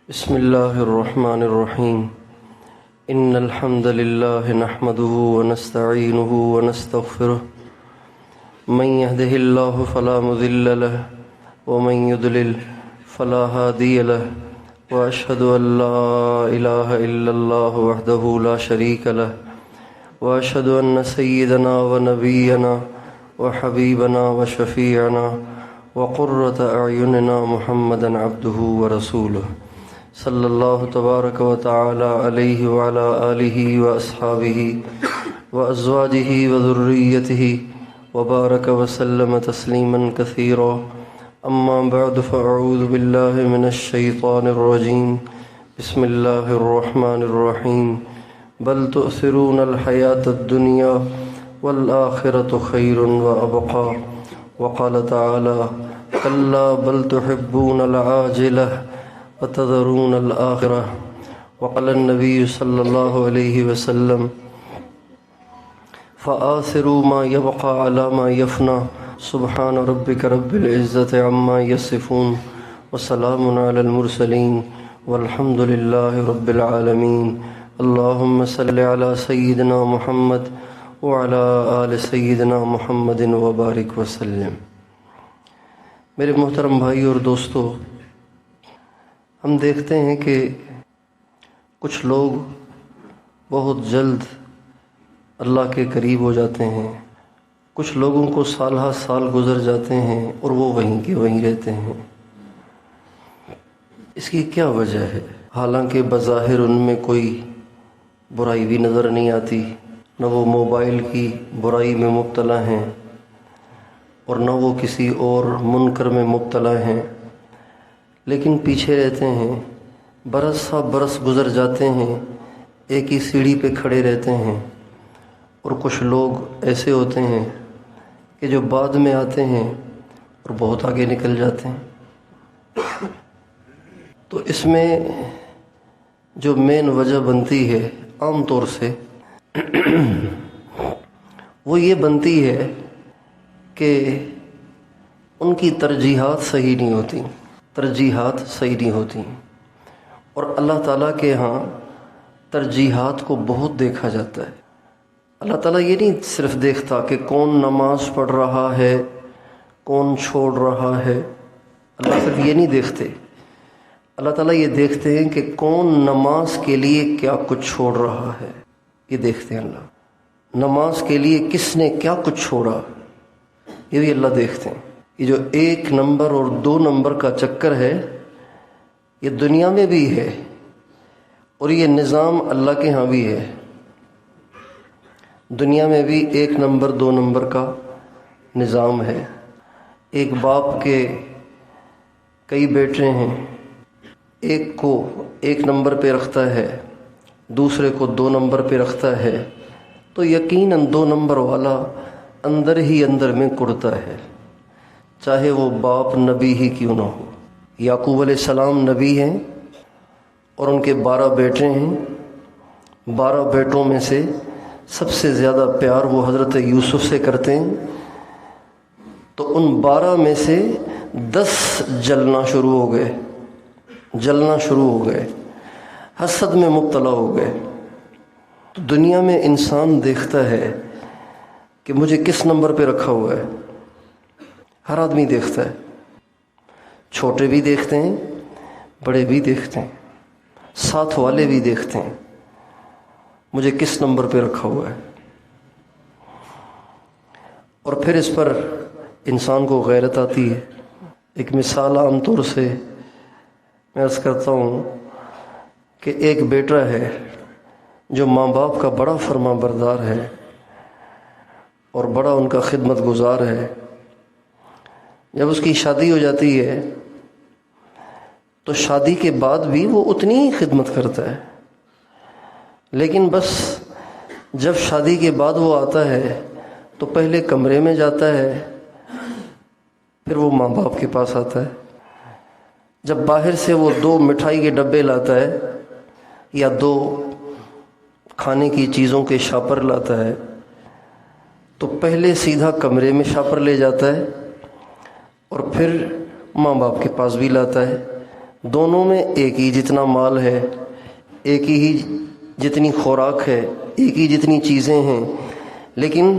بسم الله الرحمن الرحيم إن الحمد لله نحمده ونستعينه ونستغفره من يهده الله فلا مضل له ومن يضلل فلا هادي له وأشهد أن لا إله إلا الله وحده لا شريك له وأشهد أن سيدنا ونبينا وحبيبنا وشفيعنا وقرة أعيننا محمدا عبده ورسوله صلی اللہ تبارک و تعالی علیہ وعلی آلہ واصحابہ وازواجہ وذریتہ وبارک وسلم تسلیما کثیرا اما بعد فاعوذ باللہ من الشیطان الرجیم بسم اللہ الرحمن الرحیم بل تؤثرون الحیاة الدنیا والآخرة خیر وابقى وقال تعالی کلا بل تحبون العاجلہ وتذرون الآخرة وقال النبي صلى الله عليه وسلم فآثروا ما يبقى على ما يفنى سبحان ربك رب العزة عما يصفون وسلام على المرسلين والحمد لله رب العالمين اللهم صل على سيدنا محمد وعلى آل سيدنا محمد وبارك وسلم۔ میرے محترم بھائی اور دوستو، ہم دیکھتے ہیں کہ کچھ لوگ بہت جلد اللہ کے قریب ہو جاتے ہیں، کچھ لوگوں کو سالہ سال گزر جاتے ہیں اور وہ وہیں کے وہیں رہتے ہیں۔ اس کی کیا وجہ ہے؟ حالانکہ بظاہر ان میں کوئی برائی بھی نظر نہیں آتی، نہ وہ موبائل کی برائی میں مبتلا ہیں اور نہ وہ کسی اور منکر میں مبتلا ہیں، لیکن پیچھے رہتے ہیں، برس سا برس گزر جاتے ہیں، ایک ہی سیڑھی پہ کھڑے رہتے ہیں۔ اور کچھ لوگ ایسے ہوتے ہیں کہ جو بعد میں آتے ہیں اور بہت آگے نکل جاتے ہیں۔ تو اس میں جو مین وجہ بنتی ہے عام طور سے وہ یہ بنتی ہے کہ ان کی ترجیحات صحیح نہیں ہوتی، اور اللہ تعالیٰ کے ہاں ترجیحات کو بہت دیکھا جاتا ہے۔ اللہ تعالیٰ یہ نہیں صرف دیکھتا کہ کون نماز پڑھ رہا ہے، کون چھوڑ رہا ہے، اللہ صرف یہ نہیں دیکھتے، اللہ تعالیٰ یہ دیکھتے ہیں کہ کون نماز کے لیے کیا کچھ چھوڑ رہا ہے، یہ دیکھتے ہیں اللہ۔ نماز کے لیے کس نے کیا کچھ چھوڑا یہ بھی اللہ دیکھتے ہیں۔ یہ جو 1 نمبر اور 2 نمبر کا چکر ہے یہ دنیا میں بھی ہے اور یہ نظام اللہ کے ہاں بھی ہے۔ دنیا میں بھی 1 نمبر 2 نمبر کا نظام ہے۔ ایک باپ کے کئی بیٹے ہیں، ایک کو 1 نمبر پہ رکھتا ہے، دوسرے کو 2 نمبر پہ رکھتا ہے، تو یقیناً 2 نمبر والا اندر ہی اندر میں کڑتا ہے، چاہے وہ باپ نبی ہی کیوں نہ ہو۔ یعقوب علیہ السلام نبی ہیں اور ان کے 12 بیٹے ہیں، 12 بیٹوں میں سے سب سے زیادہ پیار وہ حضرت یوسف سے کرتے ہیں، تو ان 12 میں سے 10 جلنا شروع ہو گئے، حسد میں مبتلا ہو گئے۔ تو دنیا میں انسان دیکھتا ہے کہ مجھے کس نمبر پہ رکھا ہوا ہے، ہر آدمی دیکھتا ہے، چھوٹے بھی دیکھتے ہیں، بڑے بھی دیکھتے ہیں، ساتھ والے بھی دیکھتے ہیں، مجھے کس نمبر پہ رکھا ہوا ہے۔ اور پھر اس پر انسان کو غیرت آتی ہے۔ ایک مثال عام طور سے میں عرض کرتا ہوں کہ ایک بیٹا ہے جو ماں باپ کا بڑا فرما بردار ہے اور بڑا ان کا خدمت گزار ہے۔ جب اس کی شادی ہو جاتی ہے تو شادی کے بعد بھی وہ اتنی ہی خدمت کرتا ہے، لیکن بس جب شادی کے بعد وہ آتا ہے تو پہلے کمرے میں جاتا ہے، پھر وہ ماں باپ کے پاس آتا ہے۔ جب باہر سے وہ 2 مٹھائی کے ڈبے لاتا ہے یا 2 کھانے کی چیزوں کے شاپر لاتا ہے تو پہلے سیدھا کمرے میں شاپر لے جاتا ہے اور پھر ماں باپ کے پاس بھی لاتا ہے، دونوں میں ایک ہی جتنا مال ہے، ایک ہی جتنی خوراک ہے، ایک ہی جتنی چیزیں ہیں، لیکن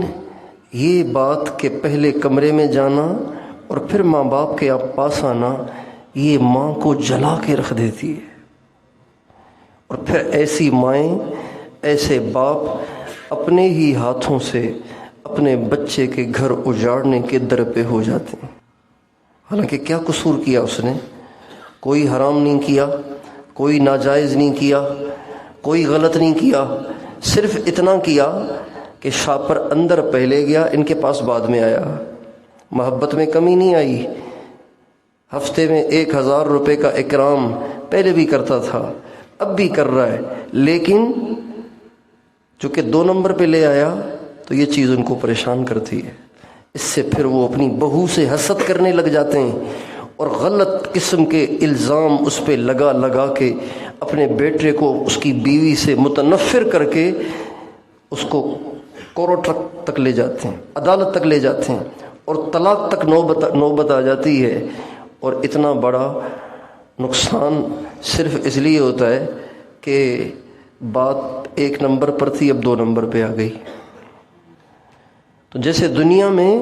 یہ بات کہ پہلے کمرے میں جانا اور پھر ماں باپ کے پاس آنا، یہ ماں کو جلا کے رکھ دیتی ہے۔ اور پھر ایسی مائیں، ایسے باپ اپنے ہی ہاتھوں سے اپنے بچے کے گھر اجاڑنے کے در پہ ہو جاتے ہیں۔ حالانکہ کیا قصور کیا اس نے؟ کوئی حرام نہیں کیا، کوئی ناجائز نہیں کیا، کوئی غلط نہیں کیا، صرف اتنا کیا کہ شاپر اندر پہلے گیا، ان کے پاس بعد میں آیا۔ محبت میں کمی نہیں آئی، ہفتے میں 1000 روپے کا اکرام پہلے بھی کرتا تھا، اب بھی کر رہا ہے، لیکن چونکہ 2 نمبر پہ لے آیا تو یہ چیز ان کو پریشان کرتی ہے۔ اس سے پھر وہ اپنی بہو سے حسد کرنے لگ جاتے ہیں اور غلط قسم کے الزام اس پہ لگا کے اپنے بیٹے کو اس کی بیوی سے متنفر کر کے اس کو کورٹ تک لے جاتے ہیں، عدالت تک لے جاتے ہیں، اور طلاق تک نوبت آ جاتی ہے۔ اور اتنا بڑا نقصان صرف اس لیے ہوتا ہے کہ بات 1 نمبر پر تھی، اب 2 نمبر پہ آ گئی۔ تو جیسے دنیا میں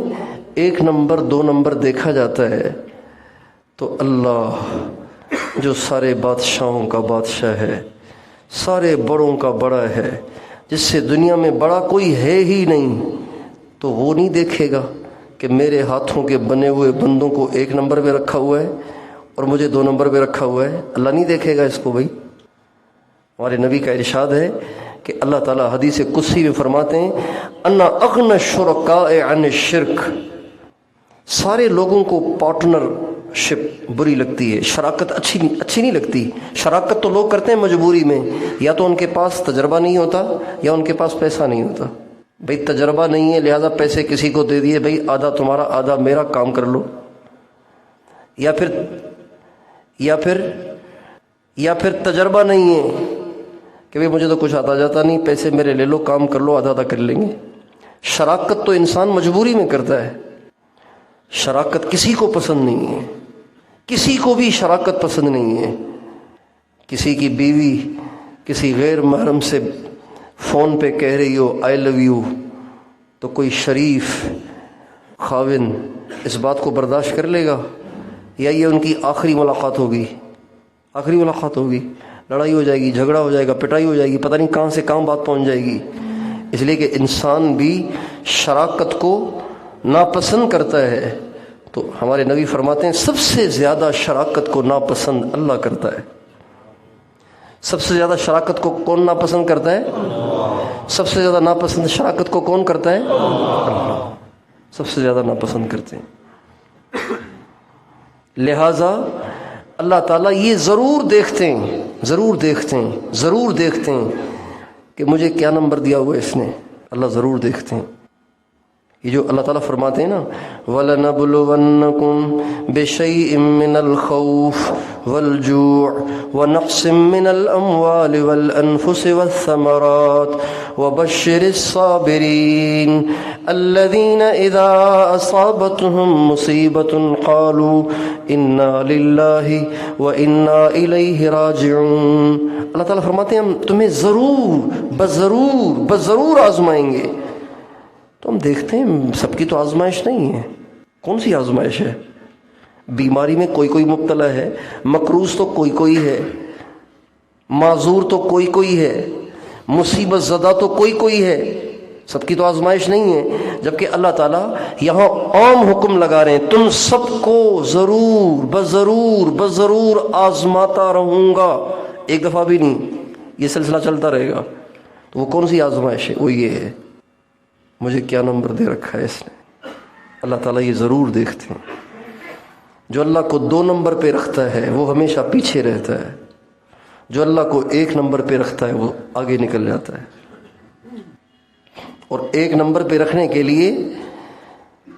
1 نمبر 2 نمبر دیکھا جاتا ہے، تو اللہ جو سارے بادشاہوں کا بادشاہ ہے، سارے بڑوں کا بڑا ہے، جس سے دنیا میں بڑا کوئی ہے ہی نہیں، تو وہ نہیں دیکھے گا کہ میرے ہاتھوں کے بنے ہوئے بندوں کو 1 نمبر پہ رکھا ہوا ہے اور مجھے 2 نمبر پہ رکھا ہوا ہے؟ اللہ نہیں دیکھے گا اس کو بھائی۔ ہمارے نبی کا ارشاد ہے کہ اللہ تعالیٰ حدیث قدسی میں فرماتے ہیں انا اغنى الشرکاء عن الشرک۔ سارے لوگوں کو پارٹنر شپ بری لگتی ہے، شراکت اچھی نہیں لگتی۔ شراکت تو لوگ کرتے ہیں مجبوری میں، یا تو ان کے پاس تجربہ نہیں ہوتا یا ان کے پاس پیسہ نہیں ہوتا۔ بھئی تجربہ نہیں ہے لہذا پیسے کسی کو دے دیے، بھئی آدھا تمہارا آدھا میرا، کام کر لو۔ یا پھر تجربہ نہیں ہے کہ بھئی مجھے تو کچھ آتا جاتا نہیں، پیسے میرے لے لو، کام کر لو، آدھا آدھا کر لیں گے۔ شراکت تو انسان مجبوری میں کرتا ہے۔ شراکت کسی کو پسند نہیں ہے، کسی کو بھی شراکت پسند نہیں ہے۔ کسی کی بیوی کسی غیر محرم سے فون پہ کہہ رہی ہو آئی لو یو، تو کوئی شریف خاوند اس بات کو برداشت کر لے گا؟ یا یہ ان کی آخری ملاقات ہوگی؟ آخری ملاقات ہوگی، لڑائی ہو جائے گی، جھگڑا ہو جائے گا، پٹائی ہو جائے گی، پتہ نہیں کہاں سے کہاں بات پہنچ جائے گی۔ اس لیے کہ انسان بھی شراکت کو ناپسند کرتا ہے۔ تو ہمارے نبی فرماتے ہیں سب سے زیادہ شراکت کو ناپسند اللہ کرتا ہے۔ سب سے زیادہ شراکت کو کون ناپسند کرتا ہے؟ سب سے زیادہ ناپسند شراکت کو کون کرتا ہے؟ اللہ سب سے زیادہ ناپسند کرتے ہیں۔ لہٰذا اللہ تعالیٰ یہ ضرور دیکھتے ہیں کہ مجھے کیا نمبر دیا ہوا ہے اس نے۔ اللہ ضرور دیکھتے ہیں۔ یہ جو اللہ تعالیٰ فرماتے ہیں نا وَلَنَبْلُوَنَّكُمْ بِشَيْءٍ مِّنَ الْخَوْفِ وَالْجُوعِ وَنَقْصٍ مِّنَ الْأَمْوَالِ وَالْأَنفُسِ وَالثَّمَرَاتِ وَبَشِّرِ الصَّابِرِينَ الَّذِينَ إِذَا أَصَابَتْهُم مُّصِيبَةٌ قَالُوا إِنَّا لِلَّهِ وَإِنَّا إِلَيْهِ رَاجِعُونَ۔ اللہ تعالیٰ فرماتے ہیں ہم تمہیں بضرور آزمائیں گے۔ تو ہم دیکھتے ہیں سب کی تو آزمائش نہیں ہے۔ کون سی آزمائش ہے؟ بیماری میں کوئی مبتلا ہے، مقروض تو کوئی ہے، معذور تو کوئی ہے، مصیبت زدہ تو کوئی ہے۔ سب کی تو آزمائش نہیں ہے۔ جبکہ اللہ تعالیٰ یہاں عام حکم لگا رہے ہیں تم سب کو بضرور آزماتا رہوں گا۔ ایک دفعہ بھی نہیں، یہ سلسلہ چلتا رہے گا۔ تو وہ کون سی آزمائش ہے؟ وہ یہ ہے مجھے کیا نمبر دے رکھا ہے اس نے۔ اللہ تعالیٰ یہ ضرور دیکھتے ہیں۔ جو اللہ کو 2 نمبر پہ رکھتا ہے وہ ہمیشہ پیچھے رہتا ہے، جو اللہ کو 1 نمبر پہ رکھتا ہے وہ آگے نکل جاتا ہے۔ اور 1 نمبر پہ رکھنے کے لیے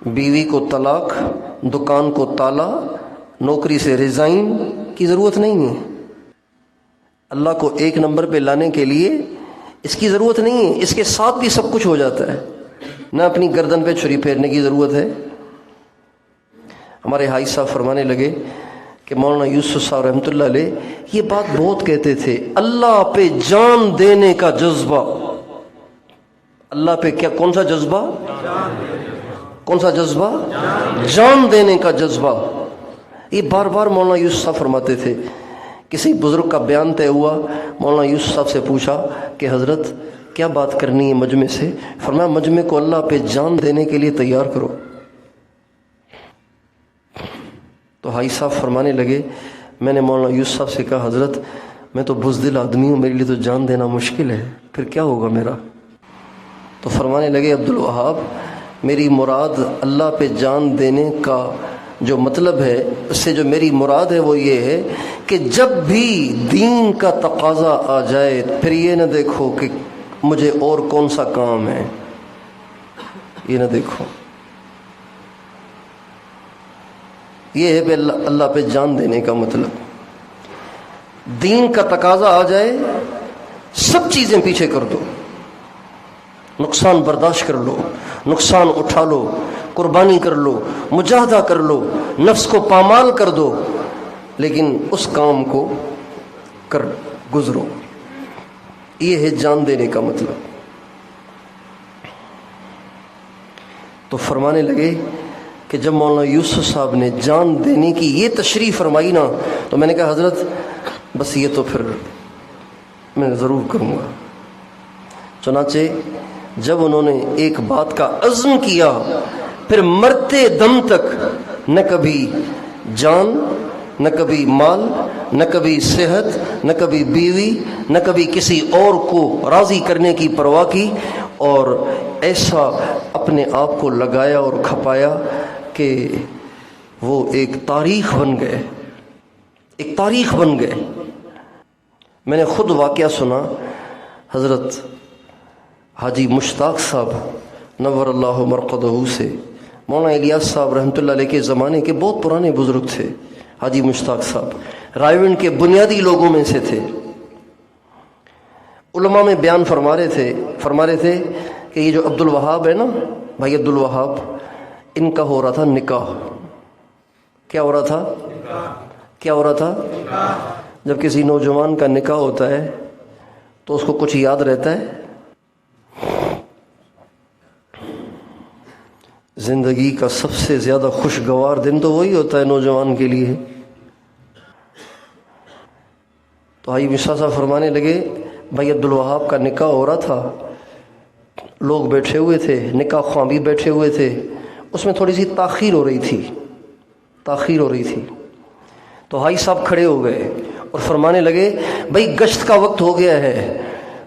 بیوی کو طلاق، دکان کو تالا، نوکری سے ریزائن کی ضرورت نہیں ہے۔ اللہ کو 1 نمبر پہ لانے کے لیے اس کی ضرورت نہیں ہے، اس کے ساتھ بھی سب کچھ ہو جاتا ہے۔ نہ اپنی گردن پہ چھری پھیرنے کی ضرورت ہے۔ ہمارے حاج صاحب فرمانے لگے کہ مولانا یوسف صاحب رحمۃ اللہ علیہ یہ بات بہت کہتے تھے، اللہ پہ جان دینے کا جذبہ. اللہ پہ کیا، کون سا جذبہ؟ کون سا جذبہ؟ جان دینے کا جذبہ. یہ بار بار مولانا یوسف صاحب فرماتے تھے. کسی بزرگ کا بیان طے ہوا، مولانا یوسف صاحب سے پوچھا کہ حضرت کیا بات کرنی ہے مجمع سے؟ فرمایا مجمع کو اللہ پہ جان دینے کے لیے تیار کرو. تو حاجی صاحب فرمانے لگے، میں نے مولانا یوسف صاحب سے کہا حضرت میں تو بزدل آدمی ہوں، میرے لیے تو جان دینا مشکل ہے، پھر کیا ہوگا میرا؟ تو فرمانے لگے عبدالوہاب میری مراد اللہ پہ جان دینے کا جو مطلب ہے، اس سے جو میری مراد ہے وہ یہ ہے کہ جب بھی دین کا تقاضا آ جائے پھر یہ نہ دیکھو کہ مجھے اور کون سا کام ہے، یہ نہ دیکھو. یہ ہے اللہ پہ جان دینے کا مطلب. دین کا تقاضا آ جائے سب چیزیں پیچھے کر دو، نقصان برداشت کر لو، نقصان اٹھا لو، قربانی کر لو، مجاہدہ کر لو، نفس کو پامال کر دو، لیکن اس کام کو کر گزرو. یہ ہے جان دینے کا مطلب. تو فرمانے لگے کہ جب مولانا یوسف صاحب نے جان دینے کی یہ تشریح فرمائی نا، تو میں نے کہا حضرت بس یہ تو پھر میں ضرور کروں گا. چنانچہ جب انہوں نے ایک بات کا عزم کیا پھر مرتے دم تک نہ کبھی جان، نہ کبھی مال، نہ کبھی صحت، نہ کبھی بیوی، نہ کبھی کسی اور کو راضی کرنے کی پرواہ کی، اور ایسا اپنے آپ کو لگایا اور کھپایا کہ وہ ایک تاریخ بن گئے، ایک تاریخ بن گئے. میں نے خود واقعہ سنا حضرت حاجی مشتاق صاحب نور اللہ مرقدہ سے. مولانا الیاس صاحب رحمۃ اللہ علیہ کے زمانے کے بہت پرانے بزرگ تھے. حاجی مشتاق صاحب رائے کے بنیادی لوگوں میں سے تھے. علماء میں بیان فرما رہے تھے کہ یہ جو عبدالوہاب ہے نا، بھائی عبدالوہاب، ان کا ہو رہا تھا نکاح. کیا ہو رہا تھا؟ کیا ہو رہا تھا؟ جب کسی نوجوان کا نکاح ہوتا ہے تو اس کو کچھ یاد رہتا ہے؟ زندگی کا سب سے زیادہ خوشگوار دن تو وہی ہوتا ہے نوجوان کے لیے. تو حاجی مشتاق صاحب فرمانے لگے بھائی عبدالوہاب کا نکاح ہو رہا تھا، لوگ بیٹھے ہوئے تھے، نکاح خواں بھی بیٹھے ہوئے تھے، اس میں تھوڑی سی تاخیر ہو رہی تھی. تو حاجی صاحب کھڑے ہو گئے اور فرمانے لگے بھائی گشت کا وقت ہو گیا ہے،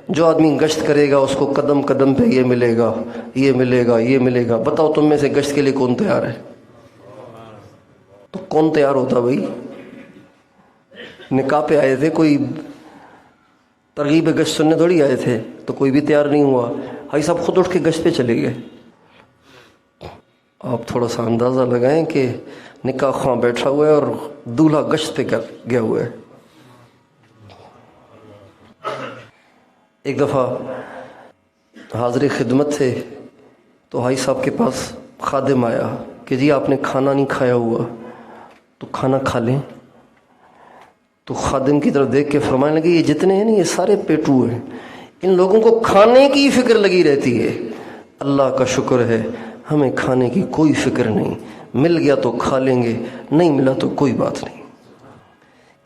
جو آدمی گشت کرے گا اس کو قدم قدم پہ یہ ملے گا، یہ ملے گا، یہ ملے گا. بتاؤ تم میں سے گشت کے لیے کون تیار ہے؟ تو کون تیار ہوتا بھائی؟ نکاح پہ آئے تھے، کوئی ترغیب گشت سننے تھوڑی آئے تھے، تو کوئی بھی تیار نہیں ہوا. حاجی صاحب خود اٹھ کے گشت پہ چلے گئے. آپ تھوڑا سا اندازہ لگائیں کہ نکاح خواں بیٹھا ہوا ہے اور دولہا گشت پہ گیا ہوا ہے. ایک دفعہ حاضر خدمت تھے تو حاجی صاحب کے پاس خادم آیا کہ جی آپ نے کھانا نہیں کھایا ہوا تو کھانا کھا لیں. تو خادم کی طرف دیکھ کے فرمانے لگے یہ جتنے ہیں نا یہ سارے پیٹو ہیں، ان لوگوں کو کھانے کی فکر لگی رہتی ہے. اللہ کا شکر ہے ہمیں کھانے کی کوئی فکر نہیں، مل گیا تو کھا لیں گے، نہیں ملا تو کوئی بات نہیں.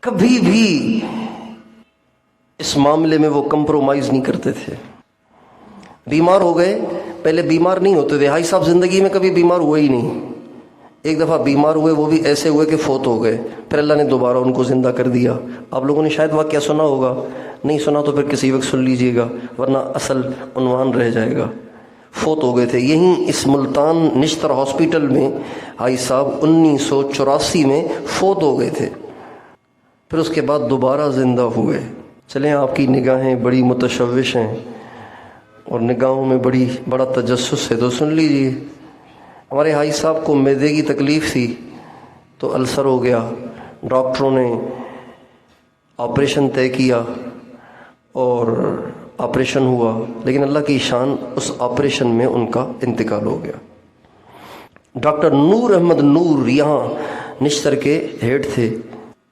کبھی بھی اس معاملے میں وہ کمپرومائز نہیں کرتے تھے. بیمار ہو گئے، پہلے بیمار نہیں ہوتے تھے. حاجی صاحب زندگی میں کبھی بیمار ہوئے ہی نہیں. ایک دفعہ بیمار ہوئے، وہ بھی ایسے ہوئے کہ فوت ہو گئے، پھر اللہ نے دوبارہ ان کو زندہ کر دیا. آپ لوگوں نے شاید واقعہ سنا ہوگا، نہیں سنا تو پھر کسی وقت سن لیجئے گا ورنہ اصل عنوان رہ جائے گا. فوت ہو گئے تھے یہیں اس ملتان نشتر ہاسپٹل میں. حاجی صاحب 1984 میں فوت ہو گئے تھے، پھر اس کے بعد دوبارہ زندہ ہوئے. چلیں آپ کی نگاہیں بڑی متشوش ہیں اور نگاہوں میں بڑا تجسس ہے تو سن لیجئے. ہمارے حاجی صاحب کو معدے کی تکلیف تھی تو السر ہو گیا. ڈاکٹروں نے آپریشن طے کیا اور آپریشن ہوا، لیکن اللہ کی شان اس آپریشن میں ان کا انتقال ہو گیا. ڈاکٹر نور احمد نور یہاں نشتر کے ہیڈ تھے،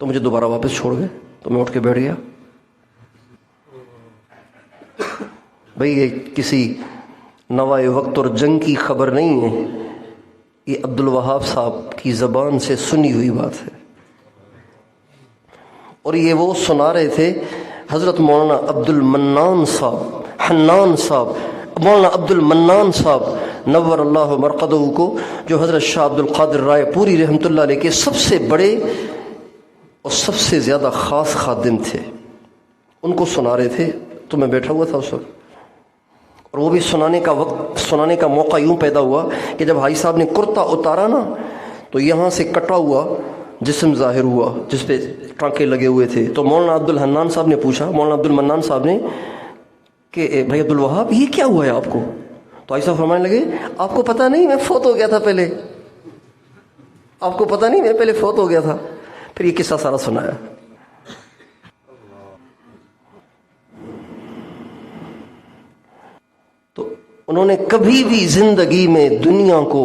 تو مجھے دوبارہ واپس چھوڑ گئے، تو میں اٹھ کے بیٹھ گیا۔ بھئی یہ کسی نوائے وقت اور جنگ کی خبر نہیں ہے، یہ عبدالوہاب صاحب کی زبان سے سنی ہوئی بات ہے، اور یہ وہ سنا رہے تھے حضرت مولانا عبد المنان صاحب، حنان صاحب، مولانا عبد المنان صاحب نور اللہ مرقدہ کو، جو حضرت شاہ عبد القادر رائے پوری رحمۃ اللہ علیہ کے سب سے بڑے اور سب سے زیادہ خاص خادم تھے، ان کو سنا رہے تھے۔ تو میں بیٹھا ہوا تھا اس وقت، اور وہ بھی سنانے کا موقع یوں پیدا ہوا کہ جب حاجی صاحب نے کرتا اتارا نا، تو یہاں سے کٹا ہوا جسم ظاہر ہوا جس پہ ٹانکے لگے ہوئے تھے۔ تو مولانا عبد الحنان صاحب نے پوچھا، مولانا عبد المنان صاحب نے، کہ بھائی عبدالوہاب یہ کیا ہوا ہے آپ کو؟ تو حاجی صاحب فرمانے لگے، آپ کو پتہ نہیں میں فوت ہو گیا تھا پہلے، آپ کو پتہ نہیں میں پہلے فوت ہو گیا تھا۔ پھر یہ قصہ سارا سنایا۔ تو انہوں نے کبھی بھی زندگی میں دنیا کو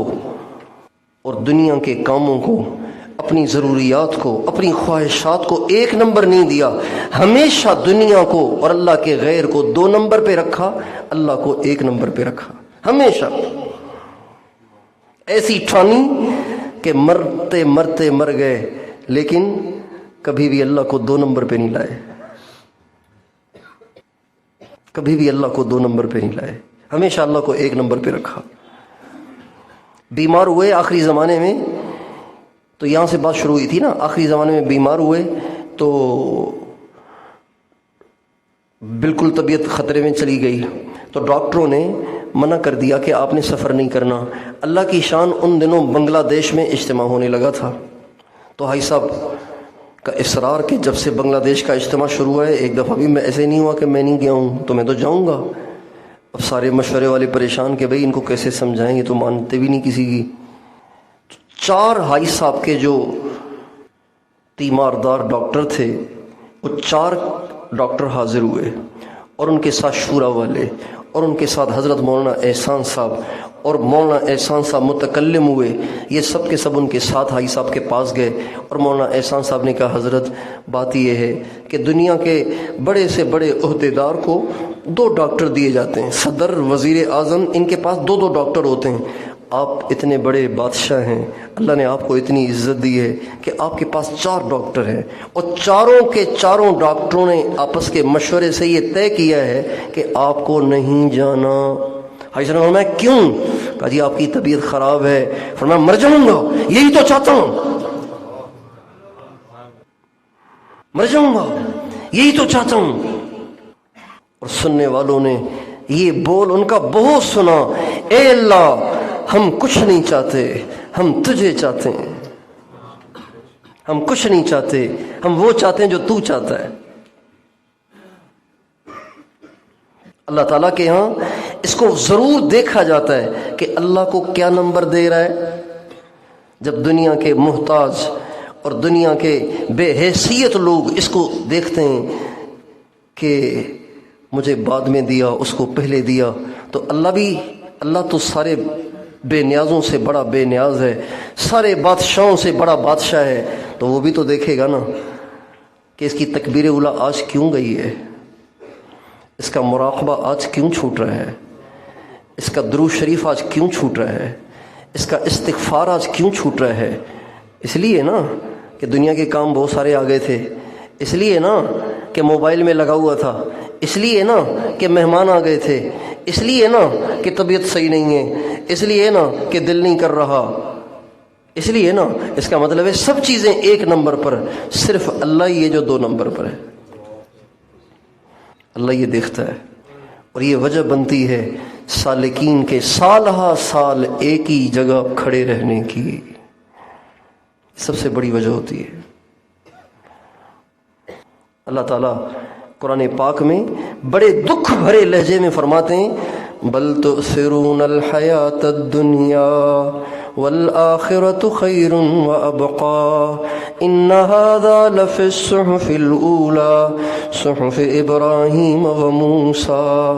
اور دنیا کے کاموں کو، اپنی ضروریات کو، اپنی خواہشات کو 1 نمبر نہیں دیا، ہمیشہ دنیا کو اور اللہ کے غیر کو 2 نمبر پہ رکھا، اللہ کو 1 نمبر پہ رکھا، ہمیشہ ایسی ٹھانی کہ مرتے مرتے مر گئے، لیکن کبھی بھی اللہ کو 2 نمبر پہ نہیں لائے، کبھی بھی اللہ کو 2 نمبر پہ نہیں لائے، ہمیشہ اللہ کو 1 نمبر پہ رکھا۔ بیمار ہوئے آخری زمانے میں، تو یہاں سے بات شروع ہوئی تھی نا، آخری زمانے میں بیمار ہوئے تو بالکل طبیعت خطرے میں چلی گئی، تو ڈاکٹروں نے منع کر دیا کہ آپ نے سفر نہیں کرنا۔ اللہ کی شان ان دنوں بنگلہ دیش میں اجتماع ہونے لگا تھا، تو حاجی صاحب کا اصرار کہ جب سے بنگلہ دیش کا اجتماع شروع ہوا ہے، ایک دفعہ بھی میں ایسے نہیں ہوا کہ میں نہیں گیا ہوں، تو میں تو جاؤں گا۔ اب سارے مشورے والے پریشان کہ بھئی ان کو کیسے سمجھائیں، یہ تو مانتے بھی نہیں کسی کی۔ 4 حاجی صاحب کے جو تیماردار ڈاکٹر تھے، وہ 4 ڈاکٹر حاضر ہوئے، اور ان کے ساتھ شورا والے، اور ان کے ساتھ حضرت مولانا احسان صاحب، اور مولانا احسان صاحب متکلم ہوئے، یہ سب کے سب ان کے ساتھ حاجی صاحب کے پاس گئے، اور مولانا احسان صاحب نے کہا، حضرت بات یہ ہے کہ دنیا کے بڑے سے بڑے عہدیدار کو 2 ڈاکٹر دیے جاتے ہیں، صدر، وزیر اعظم، ان کے پاس 2 ڈاکٹر ہوتے ہیں، آپ اتنے بڑے بادشاہ ہیں، اللہ نے آپ کو اتنی عزت دی ہے کہ آپ کے پاس 4 ڈاکٹر ہیں، اور چاروں کے چاروں ڈاکٹروں نے آپس کے مشورے سے یہ طے کیا ہے کہ آپ کو نہیں جانا۔ حاجی صاحب نے فرمایا کیوں؟ کہا جی آپ کی طبیعت خراب ہے۔ فرمایا مر جاؤں گا، یہی تو چاہتا ہوں، مر جاؤں گا، یہی تو چاہتا ہوں۔ اور سننے والوں نے یہ بول ان کا بہت سنا، اے اللہ ہم کچھ نہیں چاہتے، ہم تجھے چاہتے ہیں، ہم کچھ نہیں چاہتے، ہم وہ چاہتے ہیں جو تو چاہتا ہے۔ اللہ تعالیٰ کے ہاں اس کو ضرور دیکھا جاتا ہے کہ اللہ کو کیا نمبر دے رہا ہے۔ جب دنیا کے محتاج اور دنیا کے بے حیثیت لوگ اس کو دیکھتے ہیں کہ مجھے بعد میں دیا، اس کو پہلے دیا، تو اللہ تو سارے بے نیازوں سے بڑا بے نیاز ہے، سارے بادشاہوں سے بڑا بادشاہ ہے، تو وہ بھی تو دیکھے گا نا کہ اس کی تکبیر اولیٰ آج کیوں گئی ہے، اس کا مراقبہ آج کیوں چھوٹ رہا ہے، اس کا درود شریف آج کیوں چھوٹ رہا ہے، اس کا استغفار آج کیوں چھوٹ رہا ہے۔ اس لیے نا کہ دنیا کے کام بہت سارے آ گئے تھے، اس لیے نا کہ موبائل میں لگا ہوا تھا، اس لیے نا کہ مہمان آ گئے تھے، اس لیے نا کہ طبیعت صحیح نہیں ہے، اس لیے نا کہ دل نہیں کر رہا، اس لیے نا۔ اس کا مطلب ہے سب چیزیں 1 نمبر پر، صرف اللہ ہی ہے جو 2 نمبر پر ہے۔ اللہ یہ دیکھتا ہے، اور یہ وجہ بنتی ہے سالکین کے سال ہا سال ایک ہی جگہ کھڑے رہنے کی، سب سے بڑی وجہ ہوتی ہے۔ اللہ تعالیٰ قرآن پاک میں بڑے دکھ بھرے لہجے میں فرماتے ہیں، بل تؤثرون الحیات الدنیا والآخرة خیر وابقى ان هذا لفی الصحف الاولى صحف ابراہیم وموسیٰ۔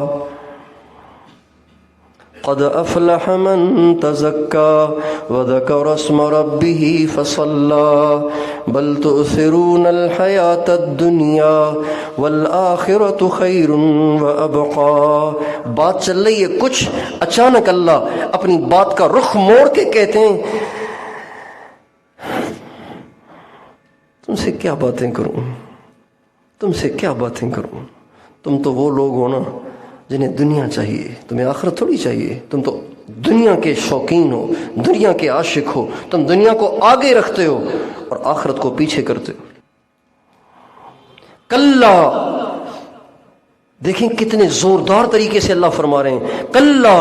قد افلح من تزكى وذكر اسم ربه فصلى بل تؤثرون الحياة الدنيا والآخرة خير وأبقى. بات چل رہی ہے کچھ، اچانک اللہ اپنی بات کا رخ موڑ کے کہتے ہیں تم سے کیا باتیں کروں، تم سے کیا باتیں کروں، تم تو وہ لوگ ہو نا جنہیں دنیا چاہیے، تمہیں آخرت تھوڑی چاہیے. تم تو دنیا کے شوقین ہو، دنیا کے عاشق ہو، تم دنیا کو آگے رکھتے ہو اور آخرت کو پیچھے کرتے ہو. کلا، دیکھیں کتنے زوردار طریقے سے اللہ فرما رہے ہیں، کلا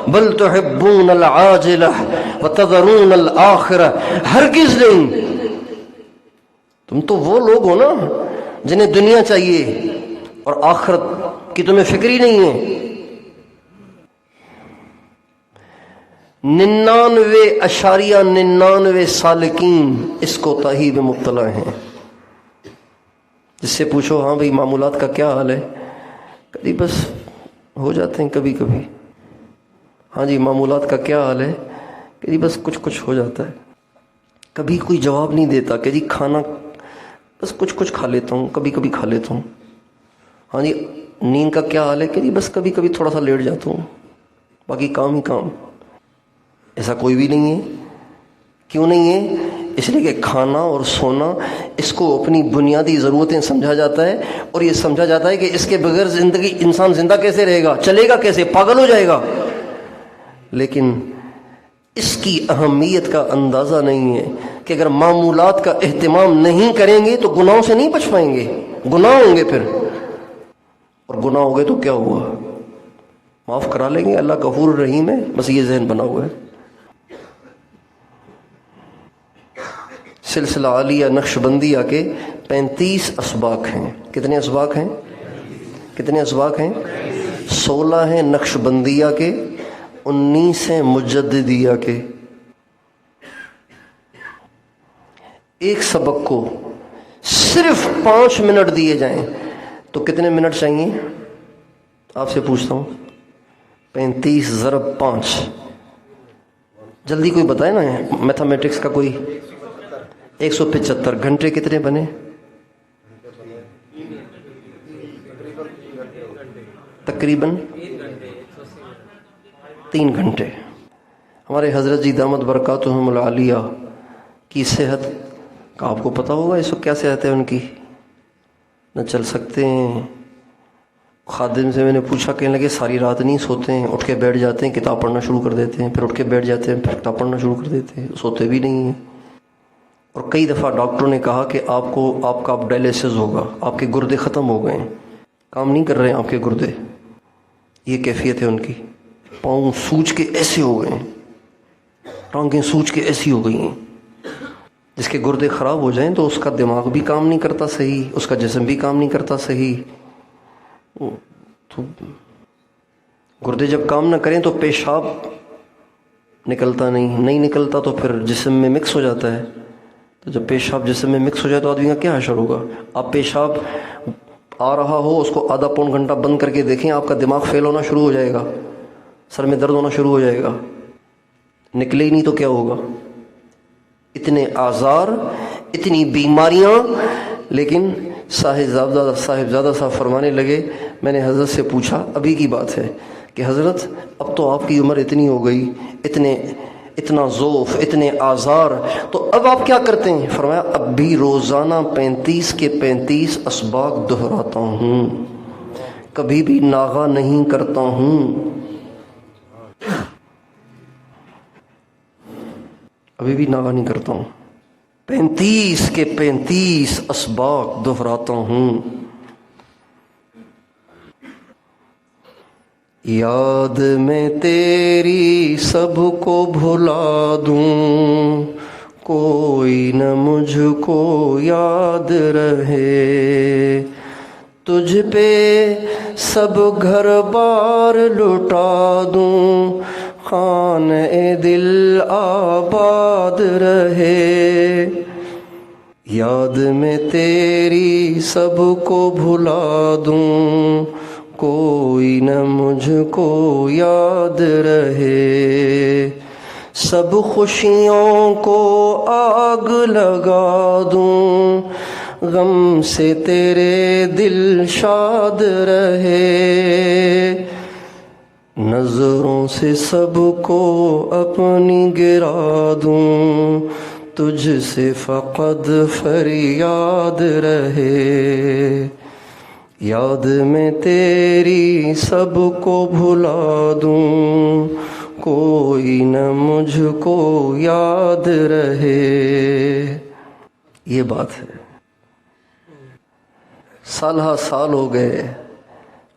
بل تحبون العاجلہ وتذرون الآخرہ. ہرگز نہیں، تم تو وہ لوگ ہو نا جنہیں دنیا چاہیے اور آخرت کی تمہیں فکر ہی نہیں ہے. 99.99 سالکین اس کوتاہی میں مبتلا ہیں. جس سے پوچھو ہاں بھئی معمولات کا کیا حال ہے، کبھی بس ہو جاتے ہیں کبھی کبھی. ہاں جی معمولات کا کیا حال ہے، کہ جی بس کچھ ہو جاتا ہے. کبھی کوئی جواب نہیں دیتا کہ جی کھانا بس کچھ کھا لیتا ہوں، کبھی کبھی کھا لیتا ہوں. ہاں جی نیند کا کیا حال ہے، کہ جی بس کبھی کبھی تھوڑا سا لیٹ جاتا ہوں، باقی کام ہی کام. ایسا کوئی بھی نہیں ہے. کیوں نہیں ہے؟ اس لیے کہ کھانا اور سونا اس کو اپنی بنیادی ضرورتیں سمجھا جاتا ہے، اور یہ سمجھا جاتا ہے کہ اس کے بغیر زندگی انسان زندہ کیسے رہے گا، چلے گا کیسے، پاگل ہو جائے گا. لیکن اس کی اہمیت کا اندازہ نہیں ہے کہ اگر معمولات کا اہتمام نہیں کریں گے تو گناہوں سے نہیں بچ پائیں گے، گناہ ہوں گے پھر، اور گناہ ہو گئے تو کیا ہوا، معاف کرا لیں گے، اللہ غفور رحیم ہے، بس یہ ذہن بنا ہوا ہے. سلسلہ عالیہ نقش بندیہ کے 35 اسباق ہیں. کتنے اسباق ہیں؟ کتنے اسباق ہیں؟ 16 ہیں نقش بندیہ کے، 19 ہیں مجددیہ کے. ایک سبق کو صرف 5 منٹ دیے جائیں تو کتنے منٹ چاہیے؟ آپ سے پوچھتا ہوں. 35 ضرب 5، جلدی کوئی بتائے نا، میتھمیٹکس کا کوئی. 175 گھنٹے کتنے بنے؟ تقریباً 3 گھنٹے. ہمارے حضرت جی دامت برکاتہم العالیہ کی صحت کا آپ کو پتہ ہوگا اس وقت کیا صحت ہے ان کی، نہ چل سکتے ہیں. خادم سے میں نے پوچھا، کہنے لگے ساری رات نہیں سوتے ہیں، اٹھ کے بیٹھ جاتے ہیں، کتاب پڑھنا شروع کر دیتے ہیں، پھر اٹھ کے بیٹھ جاتے ہیں، پھر کتاب پڑھنا شروع کر دیتے ہیں، سوتے بھی نہیں ہیں. اور کئی دفعہ ڈاکٹروں نے کہا کہ آپ کا ڈائلیسس ہوگا، آپ کے گردے ختم ہو گئے ہیں، کام نہیں کر رہے ہیں آپ کے گردے. یہ کیفیت ہے ان کی. پاؤں سوج کے ایسے ہو گئے ہیں، ٹانگیں سوج کے ایسی ہو گئی ہیں. جس کے گردے خراب ہو جائیں تو اس کا دماغ بھی کام نہیں کرتا صحیح، اس کا جسم بھی کام نہیں کرتا صحیح. تو گردے جب کام نہ کریں تو پیشاب نکلتا نہیں نکلتا تو پھر جسم میں مکس ہو جاتا ہے. تو جب پیشاب جسم میں مکس ہو جائے تو آدمی کا کیا حشر ہوگا. آپ پیشاب آ رہا ہو، اس کو آدھا پون گھنٹہ بند کر کے دیکھیں، آپ کا دماغ فیل ہونا شروع ہو جائے گا، سر میں درد ہونا شروع ہو جائے گا. نکلے ہی نہیں تو کیا ہوگا. اتنے آزار، اتنی بیماریاں. لیکن صاحبزادہ صاحب فرمانے لگے، میں نے حضرت سے پوچھا، ابھی کی بات ہے، کہ حضرت اب تو آپ کی عمر اتنی ہو گئی، اتنا ضعف، اتنے آزار، تو اب آپ کیا کرتے ہیں؟ فرمایا اب بھی روزانہ 35 کے 35 اسباق دہراتا ہوں، کبھی بھی ناغہ نہیں کرتا ہوں. ابھی بھی ناغہ نہیں کرتا ہوں، 35 کے 35 اسباق دہراتا ہوں. یاد میں تیری سب کو بھلا دوں، کوئی نہ مجھ کو یاد رہے. تجھ پہ سب گھر بار لٹا دوں، خانہ دل آباد رہے. یاد میں تیری سب کو بھلا دوں، کوئی نہ مجھ کو یاد رہے، سب خوشیوں کو آگ لگا دوں، غم سے تیرے دل شاد رہے، نظروں سے سب کو اپنی گرا دوں، تجھ سے فقط فریاد رہے، یاد میں تیری سب کو بھلا دوں، کوئی نہ مجھ کو یاد رہے۔ یہ بات ہے، سالہ سال ہو گئے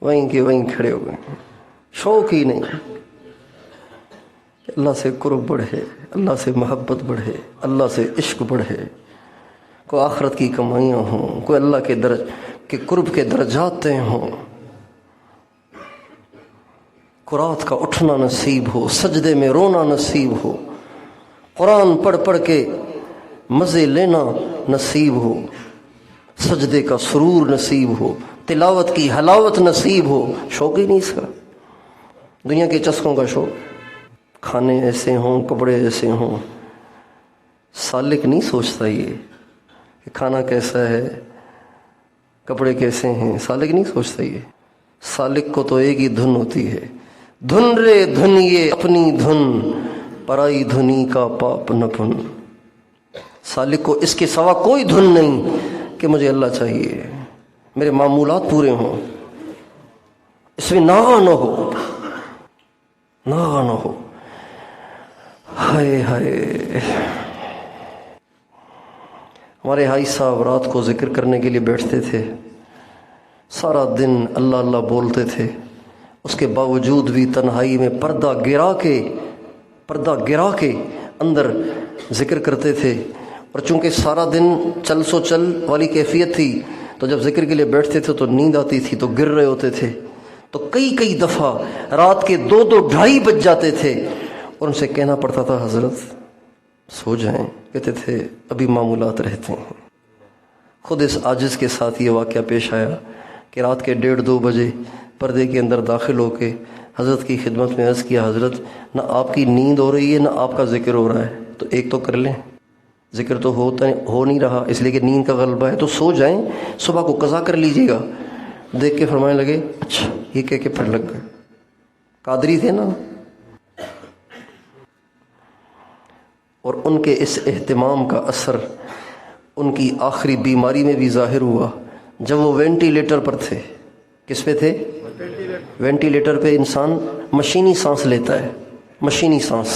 وہیں کے وہیں کھڑے ہو گئے، شوق ہی نہیں کہ اللہ سے قرب بڑھے، اللہ سے محبت بڑھے، اللہ سے عشق بڑھے، کوئی آخرت کی کمائیاں ہوں، کوئی اللہ کے قرب کے درجات طے ہوں، رات کا اٹھنا نصیب ہو، سجدے میں رونا نصیب ہو، قرآن پڑھ پڑھ کے مزے لینا نصیب ہو، سجدے کا سرور نصیب ہو، تلاوت کی حلاوت نصیب ہو۔ شوق ہی نہیں اس کا، دنیا کے چسکوں کا شوق، کھانے ایسے ہوں، کپڑے ایسے ہوں۔ سالک نہیں سوچتا یہ کہ کھانا کیسا ہے، کپڑے کیسے ہیں، سالک نہیں سوچتا یہ۔ سالک کو تو ایک ہی دھن ہوتی ہے، دھن رے دھن یہ اپنی دھن، پرائی دھنی کا پاپ نہ پن۔ سالک کو اس کے سوا کوئی دھن نہیں کہ مجھے اللہ چاہیے، میرے معمولات پورے ہوں، اس میں ناغہ نہ ہو، ناغہ نہ ہو۔ ہائے ہائے، ہمارے حاج صاحب رات کو ذکر کرنے کے لیے بیٹھتے تھے، سارا دن اللہ اللہ بولتے تھے، اس کے باوجود بھی تنہائی میں پردہ گرا کے اندر ذکر کرتے تھے، اور چونکہ سارا دن چل سو چل والی کیفیت تھی تو جب ذکر کے لیے بیٹھتے تھے تو نیند آتی تھی تو گر رہے ہوتے تھے، تو کئی دفعہ رات کے 2 ڈھائی بج جاتے تھے اور ان سے کہنا پڑتا تھا حضرت سو جائیں، کہتے تھے ابھی معمولات رہتے ہیں۔ خود اس عاجز کے ساتھ یہ واقعہ پیش آیا کہ رات کے 1:30-2 بجے پردے کے اندر داخل ہو کے حضرت کی خدمت میں عرض کیا، حضرت نہ آپ کی نیند ہو رہی ہے نہ آپ کا ذکر ہو رہا ہے، تو ایک تو کر لیں، ذکر تو ہو نہیں رہا اس لیے کہ نیند کا غلبہ ہے، تو سو جائیں، صبح کو قضا کر لیجئے گا۔ دیکھ کے فرمانے لگے اچھا، یہ کہہ کے پھر لگ گئے۔ قادری تھے نا، اور ان کے اس اہتمام کا اثر ان کی آخری بیماری میں بھی ظاہر ہوا، جب وہ وینٹیلیٹر پر تھے۔ کس پہ تھے؟ وینٹیلیٹر پہ انسان مشینی سانس لیتا ہے، مشینی سانس،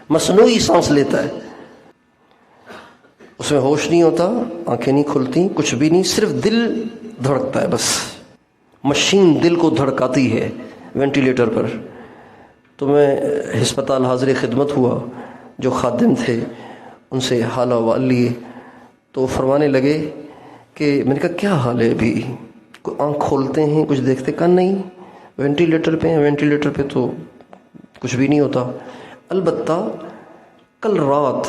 مصنوعی سانس لیتا ہے، اس میں ہوش نہیں ہوتا، آنکھیں نہیں کھلتی، کچھ بھی نہیں، صرف دل دھڑکتا ہے، بس مشین دل کو دھڑکاتی ہے وینٹیلیٹر پر۔ تو میں ہسپتال حاضر خدمت ہوا، جو خادم تھے ان سے حال احوال لیے، تو فرمانے لگے کہ میں نے کہا کیا حال ہے ابھی؟ کوئی آنکھ کھولتے ہیں، کچھ دیکھتے؟ کہا نہیں، وینٹیلیٹر پہ ہیں، وینٹیلیٹر پہ تو کچھ بھی نہیں ہوتا، البتہ کل رات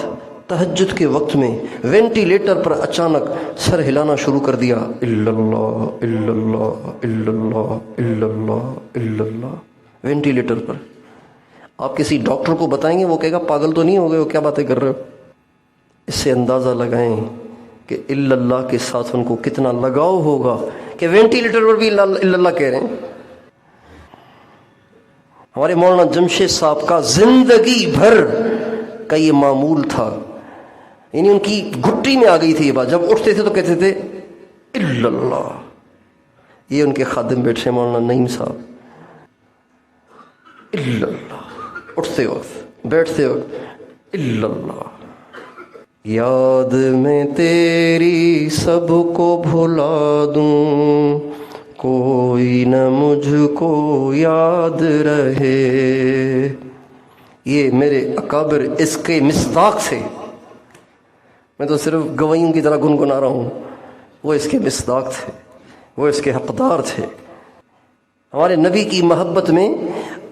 تہجد کے وقت میں وینٹیلیٹر پر اچانک سر ہلانا شروع کر دیا، الا اللہ الا اللہ الا اللہ الا اللہ الا اللہ، وینٹیلیٹر پر۔ آپ کسی ڈاکٹر کو بتائیں گے وہ کہے گا پاگل تو نہیں ہو گئے ہو، کیا باتیں کر رہے ہو؟ اس سے اندازہ لگائیں کہ الا اللہ کے ساتھ ان کو کتنا لگاؤ ہوگا کہ وینٹیلیٹر پر بھی الا اللہ کہہ رہے ہیں۔ ہمارے مولانا جمشید صاحب کا زندگی بھر کا یہ معمول تھا، یعنی ان کی گھٹی میں آ گئی تھی یہ بات، جب اٹھتے تھے تو کہتے تھے الا اللہ۔ یہ ان کے خادم بیٹھے مولانا نعیم صاحب، الا اللہ، اٹھتے وقت بیٹھتے وقت الا اللہ، یاد میں تیری سب کو بھلا دوں، کوئی نہ مجھ کو یاد رہے۔ یہ میرے اکابر اس کے مصداق تھے، میں تو صرف گوائیوں کی طرح گنگنا رہا ہوں، وہ اس کے مصداق تھے، وہ اس کے حقدار تھے۔ ہمارے نبی کی محبت میں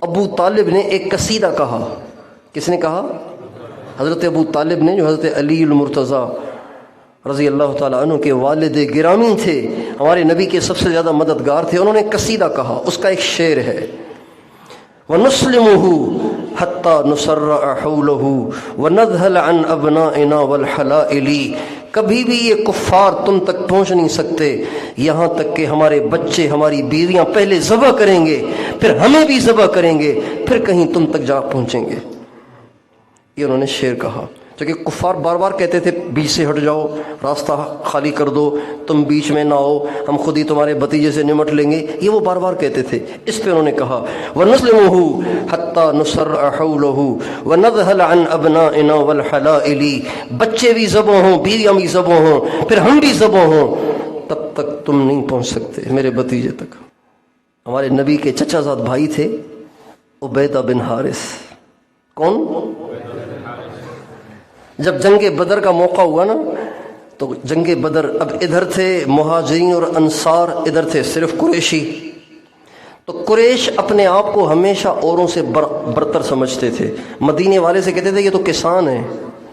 ابو طالب نے ایک قصیدہ کہا۔ کس نے کہا؟ حضرت ابو طالب نے، جو حضرت علی المرتضیٰ رضی اللہ تعالیٰ عنہ کے والد گرامی تھے، ہمارے نبی کے سب سے زیادہ مددگار تھے، انہوں نے قصیدہ کہا، اس کا ایک شعر ہے، وَنُسْلِمُهُ حَتَّى نُسَرَّعَ حَوْلَهُ وَنَذْهَلَ عَنْ أَبْنَائِنَا وَالْحَلَائِلِ، کبھی بھی یہ کفار تم تک پہنچ نہیں سکتے یہاں تک کہ ہمارے بچے ہماری بیویاں پہلے ذبح کریں گے، پھر ہمیں بھی ذبح کریں گے، پھر کہیں تم تک جا پہنچیں گے۔ یہ انہوں نے شعر کہا، کیونکہ کفار بار بار کہتے تھے بیچ سے ہٹ جاؤ، راستہ خالی کر دو، تم بیچ میں نہ آؤ، ہم خود ہی تمہارے بھتیجے سے نمٹ لیں گے، یہ وہ بار بار کہتے تھے۔ اس پہ انہوں نے کہا وَنُسْلِمُهُ حَتَّى نُسَرَّعَ حَوْلَهُ وَنَذْهَلَ عَنْ أَبْنَائِنَا وَالْحَلَائِلِ، بچے بھی ذبح ہوں، بیویاں بھی ذبح ہوں، پھر ہم بھی ذبح ہوں، تب تک تم نہیں پہنچ سکتے میرے بھتیجے تک۔ ہمارے نبی کے چچا زاد بھائی تھے عبیدہ بن حارث۔ کون؟ جب جنگ بدر کا موقع ہوا نا، تو جنگ بدر، اب ادھر تھے مہاجرین اور انصار، ادھر تھے صرف قریشی۔ تو قریش اپنے آپ کو ہمیشہ اوروں سے برتر سمجھتے تھے، مدینے والے سے کہتے تھے یہ تو کسان ہیں،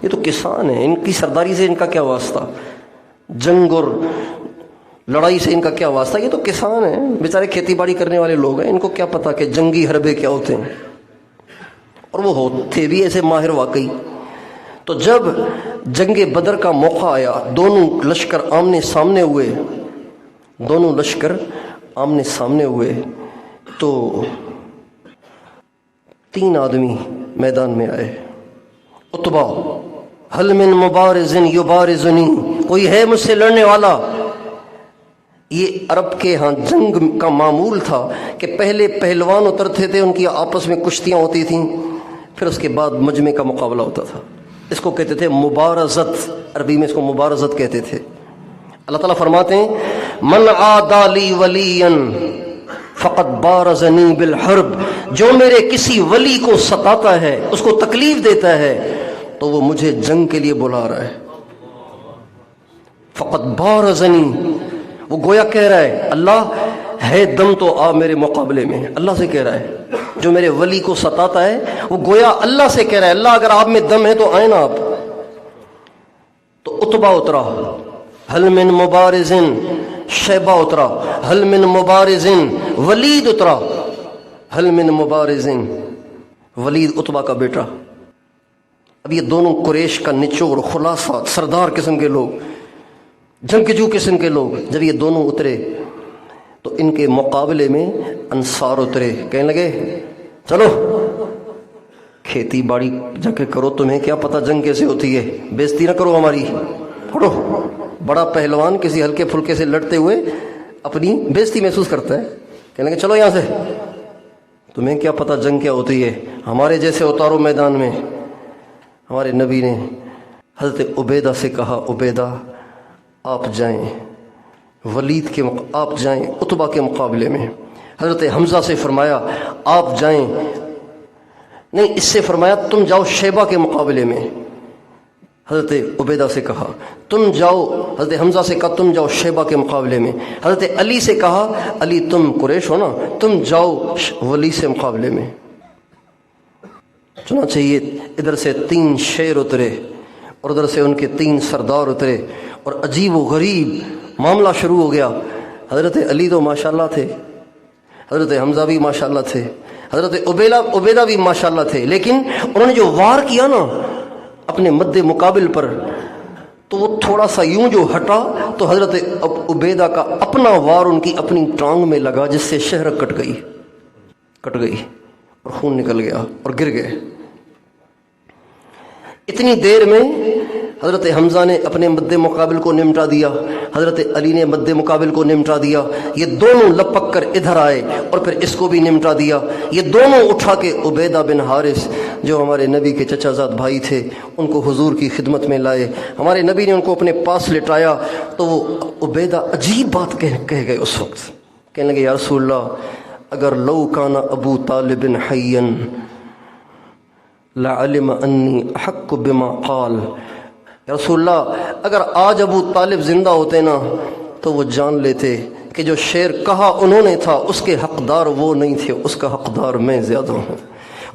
یہ تو کسان ہیں، ان کی سرداری سے ان کا کیا واسطہ، جنگ اور لڑائی سے ان کا کیا واسطہ، یہ تو کسان ہیں، بیچارے کھیتی باڑی کرنے والے لوگ ہیں، ان کو کیا پتا کہ جنگی حربے کیا ہوتے ہیں۔ اور وہ ہوتے بھی ایسے ماہر واقعی۔ تو جب جنگ بدر کا موقع آیا، دونوں لشکر آمنے سامنے ہوئے، دونوں لشکر آمنے سامنے ہوئے، تو 3 آدمی میدان میں آئے۔ عتبہ، حل من مبارز یبارزنی، کوئی ہے مجھ سے لڑنے والا؟ یہ عرب کے ہاں جنگ کا معمول تھا کہ پہلے پہلوان اترتے تھے، ان کی آپس میں کشتیاں ہوتی تھیں، پھر اس کے بعد مجمع کا مقابلہ ہوتا تھا۔ اس کو کہتے تھے مبارزت، عربی میں اس کو مبارزت کہتے تھے۔ اللہ تعالیٰ فرماتے ہیں من عادی لی ولیا فقد بارزنی بالحرب، جو میرے کسی ولی کو ستاتا ہے، اس کو تکلیف دیتا ہے، تو وہ مجھے جنگ کے لیے بلا رہا ہے۔ فقد بارزنی، وہ گویا کہہ رہا ہے اللہ ہے دم تو آ میرے مقابلے میں، اللہ سے کہہ رہا ہے۔ جو میرے ولی کو ستاتا ہے وہ گویا اللہ سے کہہ رہا ہے اللہ اگر آپ میں دم ہے تو آئیں نا آپ۔ تو عتبہ اترا، حل من مبارزن، شیبہ اترا، حل من مبارزن، ولید اترا، حل من مبارزن، ولید عتبہ کا بیٹا۔ اب یہ دونوں قریش کا نچوڑ، خلاصہ، سردار قسم کے لوگ، جنگجو قسم کے لوگ، جب یہ دونوں اترے تو ان کے مقابلے میں انصار اترے، کہنے لگے چلو کھیتی باڑی جا کے کرو، تمہیں کیا پتہ جنگ کیسے ہوتی ہے، بےزتی نہ کرو ہماری، پڑھو۔ بڑا پہلوان کسی ہلکے پھلکے سے لڑتے ہوئے اپنی بےزتی محسوس کرتا ہے، کہنے لگے چلو یہاں سے، تمہیں کیا پتہ جنگ کیا ہوتی ہے، ہمارے جیسے اتارو میدان میں۔ ہمارے نبی نے حضرت عبیدہ سے کہا عبیدہ آپ جائیں ولید کے آپ جائیں عتبہ کے مقابلے میں۔ حضرت حمزہ سے فرمایا آپ جائیں، نہیں اس سے فرمایا تم جاؤ شیبہ کے مقابلے میں۔ حضرت عبیدہ سے کہا تم جاؤ، حضرت حمزہ سے کہا تم جاؤ شیبہ کے مقابلے میں۔ حضرت علی سے کہا علی تم قریش ہو نا، تم جاؤ ولی سے مقابلے میں۔ چنانچہ یہ ادھر سے 3 شیر اترے اور ادھر سے ان کے 3 سردار اترے، اور عجیب و غریب معاملہ شروع ہو گیا۔ حضرت علی تو ماشاءاللہ تھے، حضرت حمزہ بھی ماشاءاللہ تھے، حضرت عبیدہ بھی ماشاءاللہ تھے، لیکن انہوں نے جو وار کیا نا اپنے مد مقابل پر، تو وہ تھوڑا سا یوں جو ہٹا تو حضرت عبیدہ کا اپنا وار ان کی اپنی ٹانگ میں لگا، جس سے شہرک کٹ گئی اور خون نکل گیا اور گر گئے۔ اتنی دیر میں حضرت حمزہ نے اپنے مد مقابل کو نمٹا دیا، حضرت علی نے مد مقابل کو نمٹا دیا، یہ دونوں لپک کر ادھر آئے اور پھر اس کو بھی نمٹا دیا۔ یہ دونوں اٹھا کے عبیدہ بن حارث جو ہمارے نبی کے چچا زاد بھائی تھے ان کو حضور کی خدمت میں لائے۔ ہمارے نبی نے ان کو اپنے پاس لٹایا تو وہ عبیدہ عجیب بات کہہ گئے اس وقت، کہنے لگے یا رسول اللہ اگر لو کان ابو طالب حیا لعلم انی احق بما قال، یا رسول اللہ اگر آج ابو طالب زندہ ہوتے نا تو وہ جان لیتے کہ جو شعر کہا انہوں نے تھا اس کے حقدار وہ نہیں تھے، اس کا حقدار میں زیادہ ہوں۔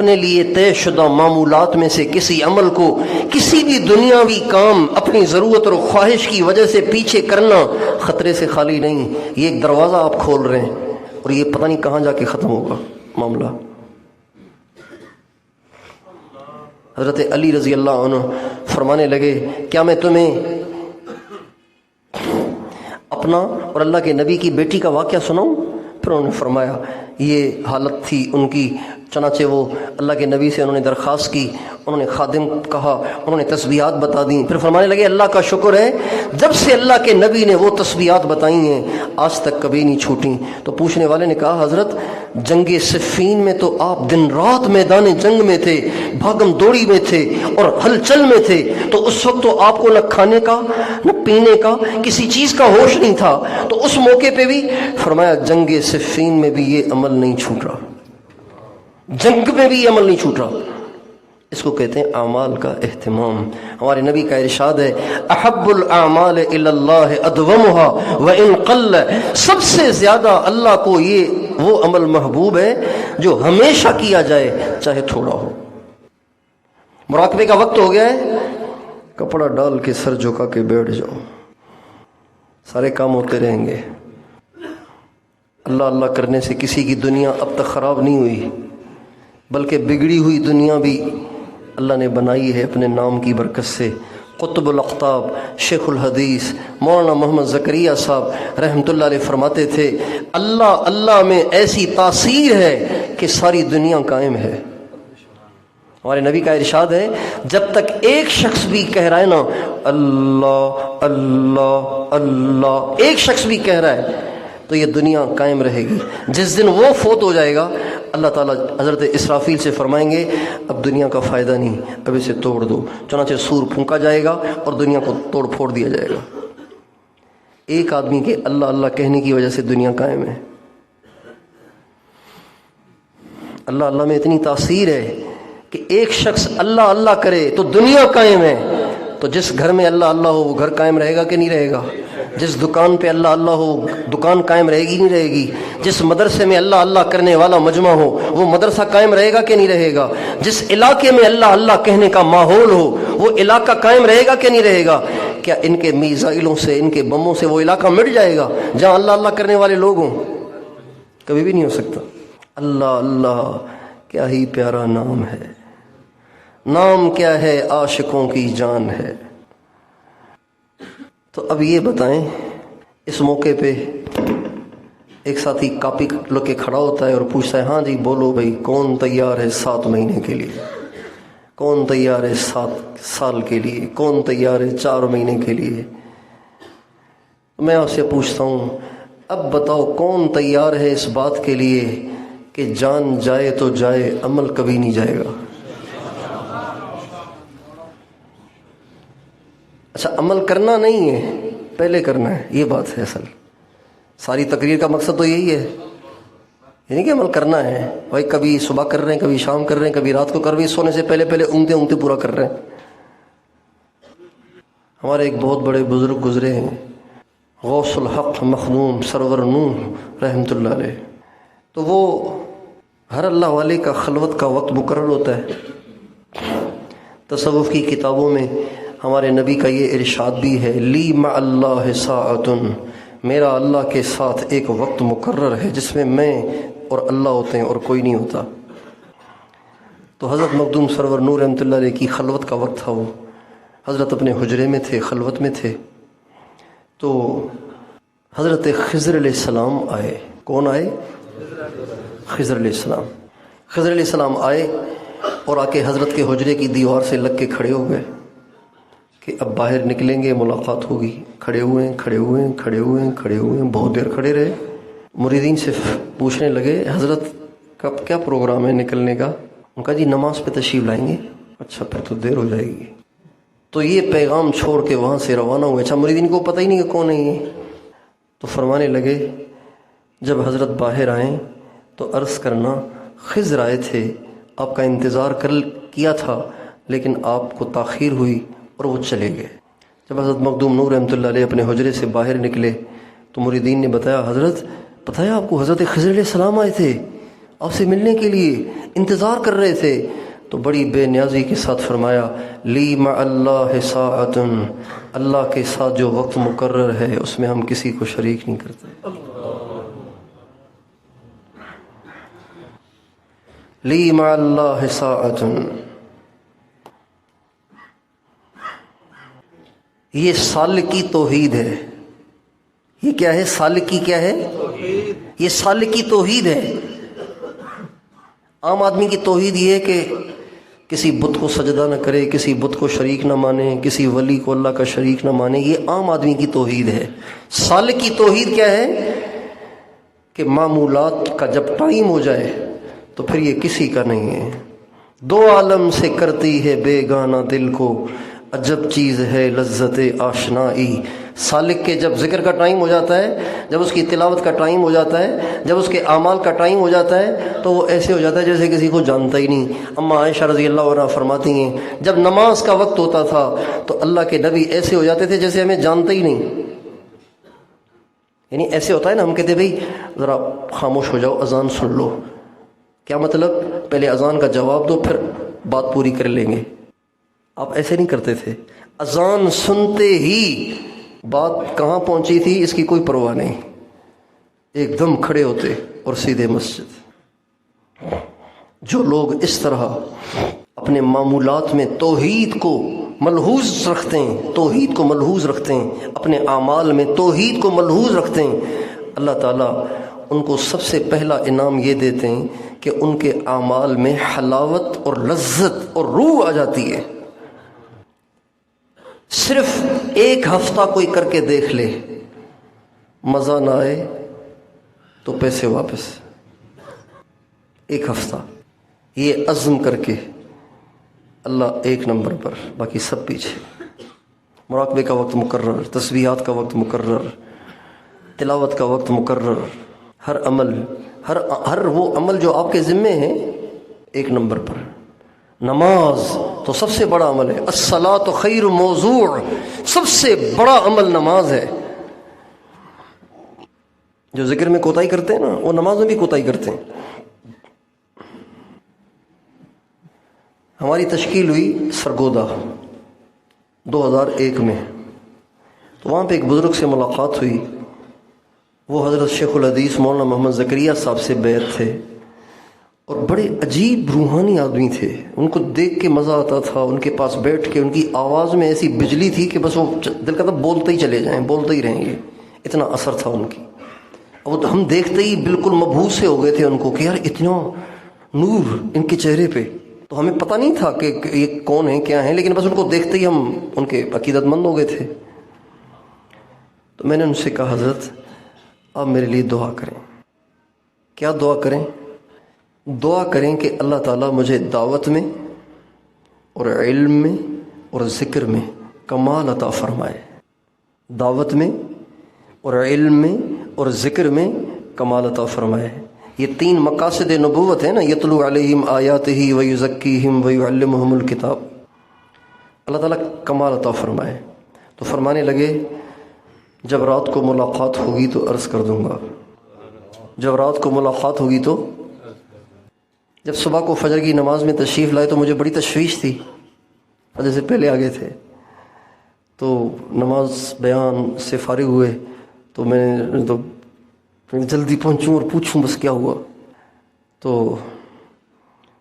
اپنے لیے طے شدہ معمولات میں سے کسی عمل کو کسی بھی دنیاوی کام اپنی ضرورت اور خواہش کی وجہ سے پیچھے کرنا خطرے سے خالی نہیں. یہ ایک دروازہ آپ کھول رہے ہیں اور یہ پتہ نہیں کہاں جا کے ختم ہوگا معاملہ. حضرت علی رضی اللہ عنہ فرمانے لگے کیا میں تمہیں اپنا اور اللہ کے نبی کی بیٹی کا واقعہ سناؤں؟ پھر انہوں نے فرمایا یہ حالت تھی ان کی. چنانچہ وہ اللہ کے نبی سے انہوں نے درخواست کی, انہوں نے خادم کہا, انہوں نے تسبیحات بتا دیں. پھر فرمانے لگے اللہ کا شکر ہے جب سے اللہ کے نبی نے وہ تسبیحات بتائی ہیں آج تک کبھی نہیں چھوٹیں. تو پوچھنے والے نے کہا حضرت جنگ صفین میں تو آپ دن رات میدان جنگ میں تھے, بھاگم دوڑی میں تھے اور ہلچل میں تھے, تو اس وقت تو آپ کو نہ کھانے کا نہ پینے کا کسی چیز کا ہوش نہیں تھا, تو اس موقع پہ بھی فرمایا جنگ صفین میں بھی یہ عمل نہیں چھوٹ رہا, جنگ میں بھی یہ عمل نہیں چھوٹ رہا. اس کو کہتے ہیں اعمال کا اہتمام. ہمارے نبی کا ارشاد ہے احب الاعمال الی اللہ ادومها وان قل, سب سے زیادہ اللہ کو یہ وہ عمل محبوب ہے جو ہمیشہ کیا جائے چاہے تھوڑا ہو. مراقبے کا وقت ہو گیا ہے, کپڑا ڈال کے سر جھکا کے بیٹھ جاؤ, سارے کام ہوتے رہیں گے. اللہ اللہ کرنے سے کسی کی دنیا اب تک خراب نہیں ہوئی, بلکہ بگڑی ہوئی دنیا بھی اللہ نے بنائی ہے اپنے نام کی برکت سے. قطب الاقطاب شیخ الحدیث مولانا محمد زکریا صاحب رحمۃ اللہ علیہ فرماتے تھے اللہ اللہ میں ایسی تاثیر ہے کہ ساری دنیا قائم ہے. ہمارے نبی کا ارشاد ہے جب تک ایک شخص بھی کہہ رہا ہے نا اللہ اللہ اللہ, ایک شخص بھی کہہ رہا ہے تو یہ دنیا قائم رہے گی. جس دن وہ فوت ہو جائے گا اللہ تعالیٰ حضرت اسرافیل سے فرمائیں گے اب دنیا کا فائدہ نہیں, اب اسے توڑ دو. چنانچہ سور پھونکا جائے گا اور دنیا کو توڑ پھوڑ دیا جائے گا. ایک آدمی کے اللہ اللہ کہنے کی وجہ سے دنیا قائم ہے. اللہ اللہ میں اتنی تاثیر ہے کہ ایک شخص اللہ اللہ کرے تو دنیا قائم ہے. تو جس گھر میں اللہ اللہ ہو وہ گھر قائم رہے گا کہ نہیں رہے گا؟ جس دکان پہ اللہ اللہ ہو دکان قائم رہے گی نہیں رہے گی؟ جس مدرسے میں اللہ اللہ کرنے والا مجمع ہو وہ مدرسہ قائم رہے گا کہ نہیں رہے گا؟ جس علاقے میں اللہ اللہ کہنے کا ماحول ہو وہ علاقہ قائم رہے گا کہ نہیں رہے گا؟ کیا ان کے میزائلوں سے ان کے بموں سے وہ علاقہ مٹ جائے گا جہاں اللہ اللہ کرنے والے لوگ ہوں؟ کبھی بھی نہیں ہو سکتا. اللہ اللہ کیا ہی پیارا نام ہے, نام کیا ہے عاشقوں کی جان ہے. تو اب یہ بتائیں اس موقع پہ ایک ساتھی کاپی لے کے کھڑا ہوتا ہے اور پوچھتا ہے ہاں جی بولو بھائی کون تیار ہے 7 مہینے کے لیے, کون تیار ہے 7 سال کے لیے, کون تیار ہے 4 مہینے کے لیے؟ میں آپ سے پوچھتا ہوں اب بتاؤ کون تیار ہے اس بات کے لیے کہ جان جائے تو جائے عمل کبھی نہیں جائے گا؟ اچھا عمل کرنا نہیں ہے, پہلے کرنا ہے, یہ بات ہے اصل. ساری تقریر کا مقصد تو یہی ہے, یعنی کہ عمل کرنا ہے. بھائی کبھی صبح کر رہے ہیں, کبھی شام کر رہے ہیں, کبھی رات کو کر رہے ہیں, سونے سے پہلے پہلے اونگتے پورا کر رہے ہیں. ہمارے ایک بہت بڑے بزرگ گزرے ہیں غوث الحق مخدوم سرور نوح رحمۃ اللہ علیہ. تو وہ ہر اللہ والے کا خلوت کا وقت مقرر ہوتا ہے. تصوف کی کتابوں میں ہمارے نبی کا یہ ارشاد بھی ہے لی مع اللہ ساعۃ, میرا اللہ کے ساتھ ایک وقت مقرر ہے جس میں اور اللہ ہوتے ہیں اور کوئی نہیں ہوتا. تو حضرت مخدوم سرور نور رحمۃ اللہ علیہ کی خلوت کا وقت تھا. وہ حضرت اپنے حجرے میں تھے, خلوت میں تھے. تو حضرت خضر علیہ السلام آئے. کون آئے؟ خضر علیہ السلام. خضر علیہ السلام آئے اور آ کے حضرت کے حجرے کی دیوار سے لگ کے کھڑے ہو گئے کہ اب باہر نکلیں گے ملاقات ہوگی. کھڑے ہوئے بہت دیر کھڑے رہے. مریدین سے پوچھنے لگے حضرت کب کیا پروگرام ہے نکلنے کا؟ ان کا جی نماز پہ تشریف لائیں گے. اچھا پھر تو دیر ہو جائے گی. تو یہ پیغام چھوڑ کے وہاں سے روانہ ہوئے. اچھا مریدین کو پتہ ہی نہیں کہ کون ہے یہ. تو فرمانے لگے جب حضرت باہر آئیں تو عرض کرنا خضر آئے تھے, آپ کا انتظار کیا تھا لیکن آپ کو تاخیر ہوئی اور وہ چلے گئے. جب حضرت مخدوم نور رحمۃ اللہ علیہ اپنے حجرے سے باہر نکلے تو مریدین نے بتایا حضرت پتہ ہے آپ کو حضرت خضر علیہ السلام آئے تھے. آپ سے ملنے کے لیے انتظار کر رہے تھے، تو بڑی بے نیازی کے ساتھ فرمایا لی مع اللہ ساعۃ، اللہ کے ساتھ جو وقت مقرر ہے اس میں ہم کسی کو شریک نہیں کرتے۔ لی مع اللہ ساعۃ، یہ سالکی توحید ہے۔ یہ کیا ہے؟ سالکی کیا ہے؟ یہ سالکی توحید ہے۔ عام آدمی کی توحید یہ ہے کہ کسی بت کو سجدہ نہ کرے، کسی بت کو شریک نہ مانے، کسی ولی کو اللہ کا شریک نہ مانے، یہ عام آدمی کی توحید ہے۔ سالکی توحید کیا ہے؟ کہ معمولات کا جب ٹائم ہو جائے تو پھر یہ کسی کا نہیں ہے، دو عالم سے کرتی ہے بیگانہ دل کو، عجب چیز ہے لذت آشنائی۔ سالک کے جب ذکر کا ٹائم ہو جاتا ہے، جب اس کی تلاوت کا ٹائم ہو جاتا ہے، جب اس کے اعمال کا ٹائم ہو جاتا ہے، تو وہ ایسے ہو جاتا ہے جیسے کسی کو جانتا ہی نہیں۔ اما عائشہ رضی اللہ عنہا فرماتی ہیں جب نماز کا وقت ہوتا تھا تو اللہ کے نبی ایسے ہو جاتے تھے جیسے ہمیں جانتا ہی نہیں۔ یعنی ایسے ہوتا ہے نا، ہم کہتے بھئی ذرا خاموش ہو جاؤ، اذان سن لو۔ کیا مطلب؟ پہلے اذان کا جواب دو پھر بات پوری کر لیں گے۔ آپ ایسے نہیں کرتے تھے، اذان سنتے ہی بات کہاں پہنچی تھی اس کی کوئی پرواہ نہیں، ایک دم کھڑے ہوتے اور سیدھے مسجد۔ جو لوگ اس طرح اپنے معمولات میں توحید کو ملحوظ رکھتے ہیں، توحید کو ملحوظ رکھتے ہیں، اپنے اعمال میں توحید کو ملحوظ رکھتے ہیں، اللہ تعالیٰ ان کو سب سے پہلا انعام یہ دیتے ہیں کہ ان کے اعمال میں حلاوت اور لذت اور روح آ جاتی ہے۔ صرف ایک ہفتہ کوئی کر کے دیکھ لے، مزہ نہ آئے تو پیسے واپس۔ ایک ہفتہ یہ عزم کر کے، اللہ ایک نمبر پر، باقی سب پیچھے۔ مراقبے کا وقت مقرر، تسبیحات کا وقت مقرر، تلاوت کا وقت مقرر، ہر عمل، ہر وہ عمل جو آپ کے ذمے ہیں ایک نمبر پر۔ نماز تو سب سے بڑا عمل ہے، الصلاۃ خیر موضوع، سب سے بڑا عمل نماز ہے۔ جو ذکر میں کوتاہی کرتے ہیں نا، وہ نماز میں بھی کوتاہی کرتے ہیں۔ ہماری تشکیل ہوئی سرگودا 2001 میں، تو وہاں پہ ایک بزرگ سے ملاقات ہوئی، وہ حضرت شیخ الحدیث مولانا محمد زکریا صاحب سے بیعت تھے، اور بڑے عجیب روحانی آدمی تھے۔ ان کو دیکھ کے مزہ آتا تھا، ان کے پاس بیٹھ کے ان کی آواز میں ایسی بجلی تھی کہ بس وہ دل کا بولتے ہی چلے جائیں، بولتے ہی رہیں گے، اتنا اثر تھا ان کی۔ اور ہم دیکھتے ہی بالکل مبہوت سے ہو گئے تھے ان کو کہ یار اتنا نور ان کے چہرے پہ۔ تو ہمیں پتہ نہیں تھا کہ یہ کون ہیں کیا ہیں، لیکن بس ان کو دیکھتے ہی ہم ان کے عقیدت مند ہو گئے تھے۔ تو میں نے ان سے کہا حضرت آپ میرے لیے دعا کریں۔ کیا دعا کریں؟ دعا کریں کہ اللہ تعالیٰ مجھے دعوت میں اور علم میں اور ذکر میں کمال عطا فرمائے۔ دعوت میں اور علم میں اور ذکر میں کمال عطا فرمائے۔ یہ 3 مقاصد نبوت ہے نا، یتلو علیہم آیاتہ ویزکیہم ویعلمہم الکتاب۔ اللہ تعالیٰ کمال عطا فرمائے۔ تو فرمانے لگے جب رات کو ملاقات ہوگی تو عرض کر دوں گا، جب رات کو ملاقات ہوگی تو۔ جب صبح کو فجر کی نماز میں تشریف لائے تو مجھے بڑی تشویش تھی، فجر سے پہلے آگے تھے، تو نماز بیان سے فارغ ہوئے تو میں تو جلدی پہنچوں اور پوچھوں بس کیا ہوا۔ تو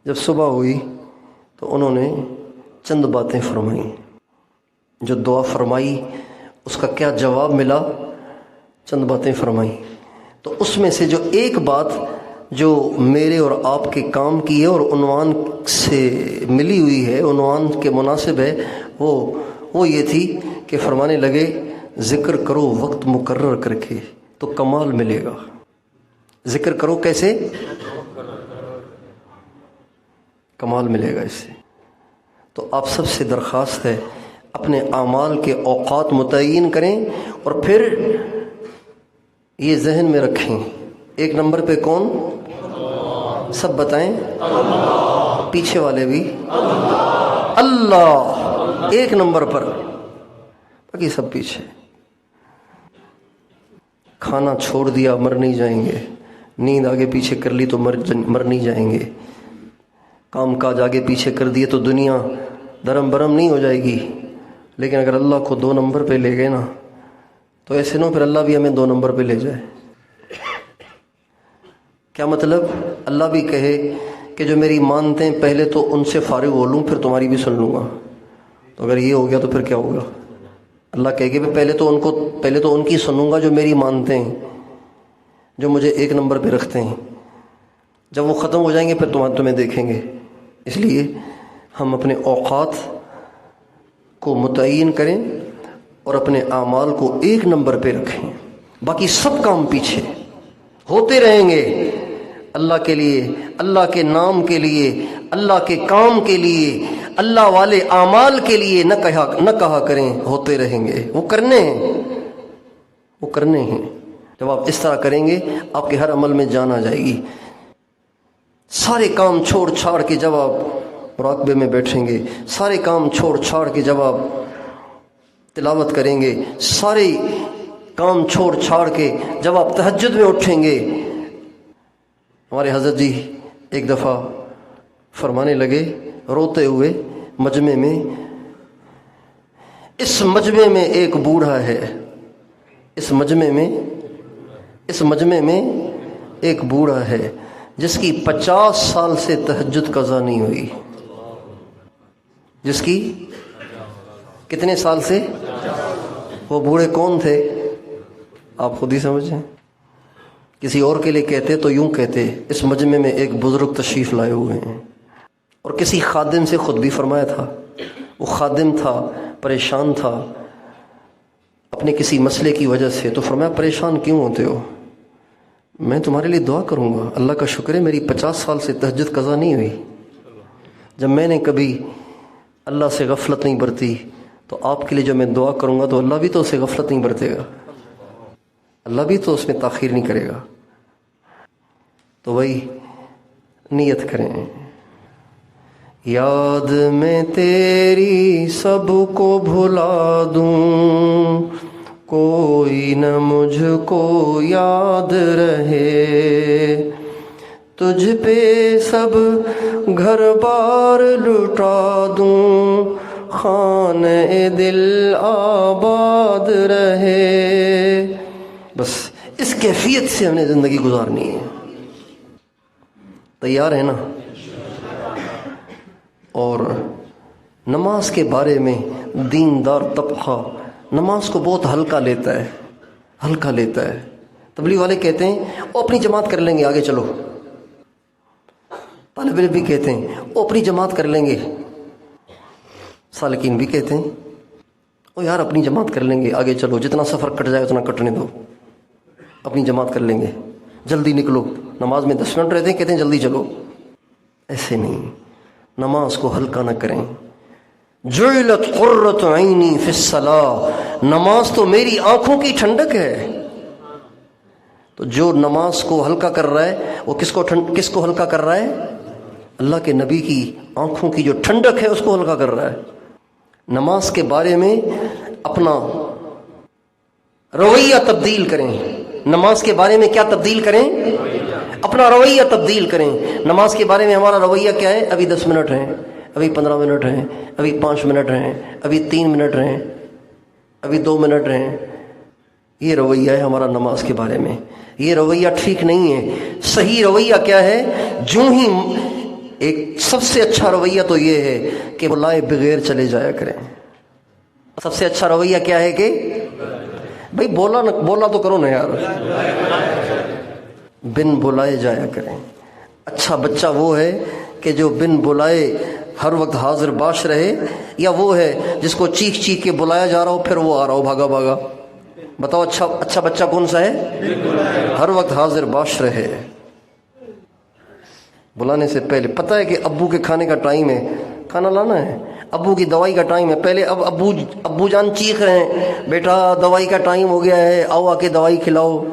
جب صبح ہوئی تو انہوں نے چند باتیں فرمائیں، جو دعا فرمائی اس کا کیا جواب ملا، چند باتیں فرمائیں۔ تو اس میں سے جو ایک بات جو میرے اور آپ کے کام کی ہے اور عنوان سے ملی ہوئی ہے، عنوان کے مناسب ہے، وہ یہ تھی کہ فرمانے لگے ذکر کرو وقت مقرر کر کے تو کمال ملے گا۔ ذکر کرو کیسے؟ کمال ملے گا اس سے۔ تو آپ سب سے درخواست ہے اپنے اعمال کے اوقات متعین کریں، اور پھر یہ ذہن میں رکھیں ایک نمبر پہ کون؟ سب بتائیں، پیچھے والے بھی، اللہ ایک نمبر پر، باقی سب پیچھے۔ کھانا چھوڑ دیا مر نہیں جائیں گے، نیند آگے پیچھے کر لی تو مر نہیں جائیں گے، کام کاج آگے پیچھے کر دیے تو دنیا درم برم نہیں ہو جائے گی، لیکن اگر اللہ کو 2 نمبر پہ لے گئے نا تو ایسے نہ پھر اللہ بھی ہمیں 2 نمبر پہ لے جائے۔ کیا مطلب؟ اللہ بھی کہے کہ جو میری مانتے ہیں پہلے تو ان سے فارغ ہو لوں، پھر تمہاری بھی سن لوں گا۔ تو اگر یہ ہو گیا تو پھر کیا ہوگا؟ اللہ کہے کہ پہلے تو ان کی سنوں گا جو میری مانتے ہیں، جو مجھے 1 نمبر پہ رکھتے ہیں، جب وہ ختم ہو جائیں گے پھر تمہیں دیکھیں گے۔ اس لیے ہم اپنے اوقات کو متعین کریں اور اپنے اعمال کو 1 نمبر پہ رکھیں، باقی سب کام پیچھے ہوتے رہیں گے، اللہ کے لیے، اللہ کے نام کے لیے، اللہ کے کام کے لیے، اللہ والے اعمال کے لیے نہ کہا کریں، ہوتے رہیں گے، وہ کرنے ہیں۔ جب آپ اس طرح کریں گے آپ کے ہر عمل میں جان آ جائے گی۔ سارے کام چھوڑ چھاڑ کے جب آپ مراقبے میں بیٹھیں گے، سارے کام چھوڑ چھاڑ کے جب آپ تلاوت کریں گے، سارے کام چھوڑ چھاڑ کے جب آپ تہجد میں اٹھیں گے۔ ہمارے حضرت جی ایک دفعہ فرمانے لگے روتے ہوئے مجمع میں، اس مجمع میں ایک بوڑھا ہے، اس مجمع میں ایک بوڑھا ہے جس کی 50 سال سے تہجد قضا نہیں ہوئی۔ جس کی کتنے سال سے؟ وہ بوڑھے کون تھے آپ خود ہی سمجھیں۔ کسی اور کے لیے کہتے تو یوں کہتے، اس مجمع میں ایک بزرگ تشریف لائے ہوئے ہیں۔ اور کسی خادم سے خود بھی فرمایا تھا، وہ خادم تھا، پریشان تھا اپنے کسی مسئلے کی وجہ سے، تو فرمایا پریشان کیوں ہوتے ہو؟ میں تمہارے لیے دعا کروں گا، اللہ کا شکر ہے میری 50 سال سے تہجد قضا نہیں ہوئی۔ جب میں نے کبھی اللہ سے غفلت نہیں برتی تو آپ کے لیے جو میں دعا کروں گا تو اللہ بھی تو اسے غفلت نہیں برتے گا، اللہ بھی تو اس میں تاخیر نہیں کرے گا۔ تو وہی نیت کریں، یاد میں تیری سب کو بھلا دوں، کوئی نہ مجھ کو یاد رہے، تجھ پہ سب گھر بار لٹا دوں، خانہ دل آباد رہے۔ بس اس کیفیت سے ہم نے زندگی گزارنی ہے۔ تیار ہے نا؟ اور نماز کے بارے میں دیندار طبقہ نماز کو بہت ہلکا لیتا ہے۔ تبلیغ والے کہتے ہیں وہ اپنی جماعت کر لیں گے، آگے چلو۔ طالب علم بھی کہتے ہیں وہ اپنی جماعت کر لیں گے، سالکین بھی کہتے ہیں وہ یار اپنی جماعت کر لیں گے، آگے چلو، جتنا سفر کٹ جائے اتنا کٹنے دو، اپنی جماعت کر لیں گے، جلدی نکلو۔ نماز میں 10 منٹ رہتے ہیں، کہتے ہیں جلدی چلو۔ ایسے نہیں، نماز کو ہلکا نہ کریں۔ جعلت قرۃ عینی فی الصلاۃ، نماز تو میری آنکھوں کی ٹھنڈک ہے۔ تو جو نماز کو ہلکا کر رہا ہے وہ کس کو ہلکا کر رہا ہے؟ اللہ کے نبی کی آنکھوں کی جو ٹھنڈک ہے اس کو ہلکا کر رہا ہے۔ نماز کے بارے میں اپنا رویہ تبدیل کریں۔ نماز کے بارے میں کیا تبدیل کریں؟ اپنا رویہ تبدیل کریں۔ نماز کے بارے میں ہمارا رویہ کیا ہے؟ ابھی 10 منٹ ہیں، ابھی 15 منٹ ہیں، ابھی 5 منٹ ہیں، ابھی 3 منٹ ہیں، ابھی 2 منٹ ہیں۔ یہ رویہ ہے ہمارا نماز کے بارے میں۔ یہ رویہ ٹھیک نہیں ہے۔ صحیح رویہ کیا ہے؟ جو ہی ایک سب سے اچھا رویہ تو یہ ہے کہ بلائے بغیر چلے جایا کریں۔ سب سے اچھا رویہ کیا ہے کہ بھائی بولا تو کرو نا یار، بن بلائے جایا کریں۔ اچھا بچہ وہ ہے کہ جو بن بلائے ہر وقت حاضر باش رہے، یا وہ ہے جس کو چیخ چیخ کے بلایا جا رہا ہو پھر وہ آ رہا ہو بھاگا بھاگا؟ بتاؤ اچھا بچہ کون سا ہے؟ ہر وقت حاضر باش رہے، بلانے سے پہلے پتہ ہے کہ ابو کے کھانے کا ٹائم ہے، کھانا لانا ہے، ابو کی دوائی کا ٹائم ہے، پہلے اب ابو جان چیخ رہے ہیں بیٹا دوائی کا ٹائم ہو گیا ہے، آؤ آ کے دوائی کھلاؤ۔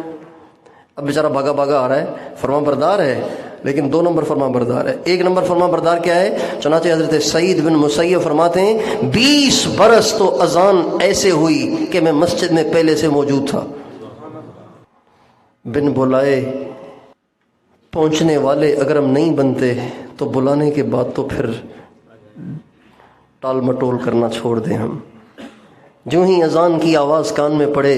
اب بیچارہ بھاگا بھاگا آ رہا ہے، فرما بردار ہے، لیکن 2 نمبر فرما بردار ہے۔ 1 نمبر فرما بردار کیا ہے؟ چنانچہ حضرت سعید بن مسیب فرماتے ہیں 20 برس تو اذان ایسے ہوئی کہ میں مسجد میں پہلے سے موجود تھا۔ بن بلائے پہنچنے والے اگر ہم نہیں بنتے تو بلانے کے بعد تو پھر ٹال مٹول کرنا چھوڑ دیں ہم. جو ہی اذان کی آواز کان میں پڑے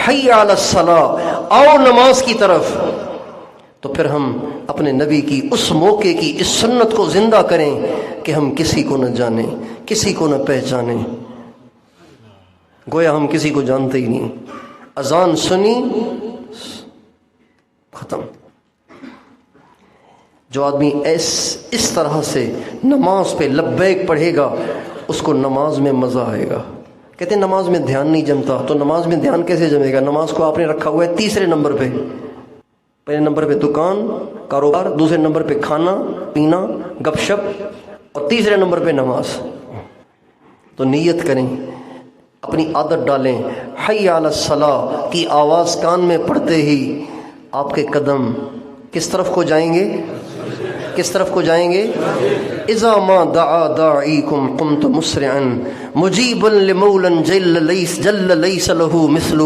حی علی الصلاۃ، آؤ نماز کی طرف، تو پھر ہم اپنے نبی کی اس موقع کی اس سنت کو زندہ کریں کہ ہم کسی کو نہ جانیں، کسی کو نہ پہچانیں، گویا ہم کسی کو جانتے ہی نہیں. اذان سنی ختم. جو آدمی اس طرح سے نماز پہ لبیک پڑھے گا اس کو نماز میں مزہ آئے گا. کہتے ہیں نماز میں دھیان نہیں جمتا، تو نماز میں دھیان کیسے جمے گا؟ نماز کو آپ نے رکھا ہوا ہے تیسرے نمبر پہ. پہلے نمبر پہ دکان کاروبار، دوسرے نمبر پہ کھانا پینا گپ شپ، اور تیسرے نمبر پہ نماز. تو نیت کریں، اپنی عادت ڈالیں، حی علی الصلاۃ کی آواز کان میں پڑتے ہی آپ کے قدم کس طرف کو جائیں گے؟ کس طرف کو جائیں گے؟ اذا ما دعا داعیکم قمت مسرعا مجیبا لمولا جل لیس له مثل.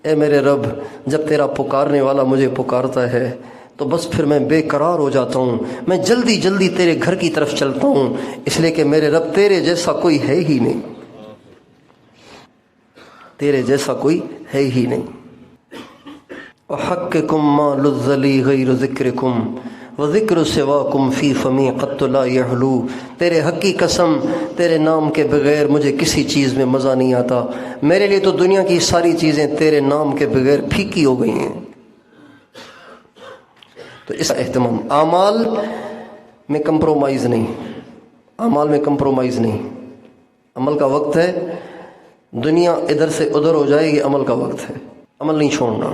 اے میرے رب، جب تیرا پکارنے والا مجھے پکارتا ہے تو بس پھر میں بے قرار ہو جاتا ہوں، میں جلدی جلدی تیرے گھر کی طرف چلتا ہوں، اس لیے کہ میرے رب تیرے جیسا کوئی ہے ہی نہیں، تیرے جیسا کوئی ہے ہی نہیں. وحقکم ما لذ لی غیر ذکرکم وذکر سواکم فی فمی قط لا یحلو. تیرے حق کی قسم، تیرے نام کے بغیر مجھے کسی چیز میں مزہ نہیں آتا. میرے لیے تو دنیا کی ساری چیزیں تیرے نام کے بغیر پھیکی ہو گئی ہیں. تو اس اہتمام، اعمال میں کمپرومائز نہیں، اعمال میں کمپرومائز نہیں. عمل کا وقت ہے، دنیا ادھر سے ادھر ہو جائے گی، عمل کا وقت ہے، عمل نہیں چھوڑنا.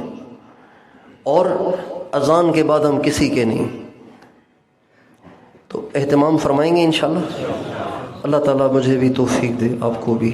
اور اذان کے بعد ہم کسی کے نہیں. تو اہتمام فرمائیں گے انشاءاللہ. اللہ تعالیٰ مجھے بھی توفیق دے، آپ کو بھی.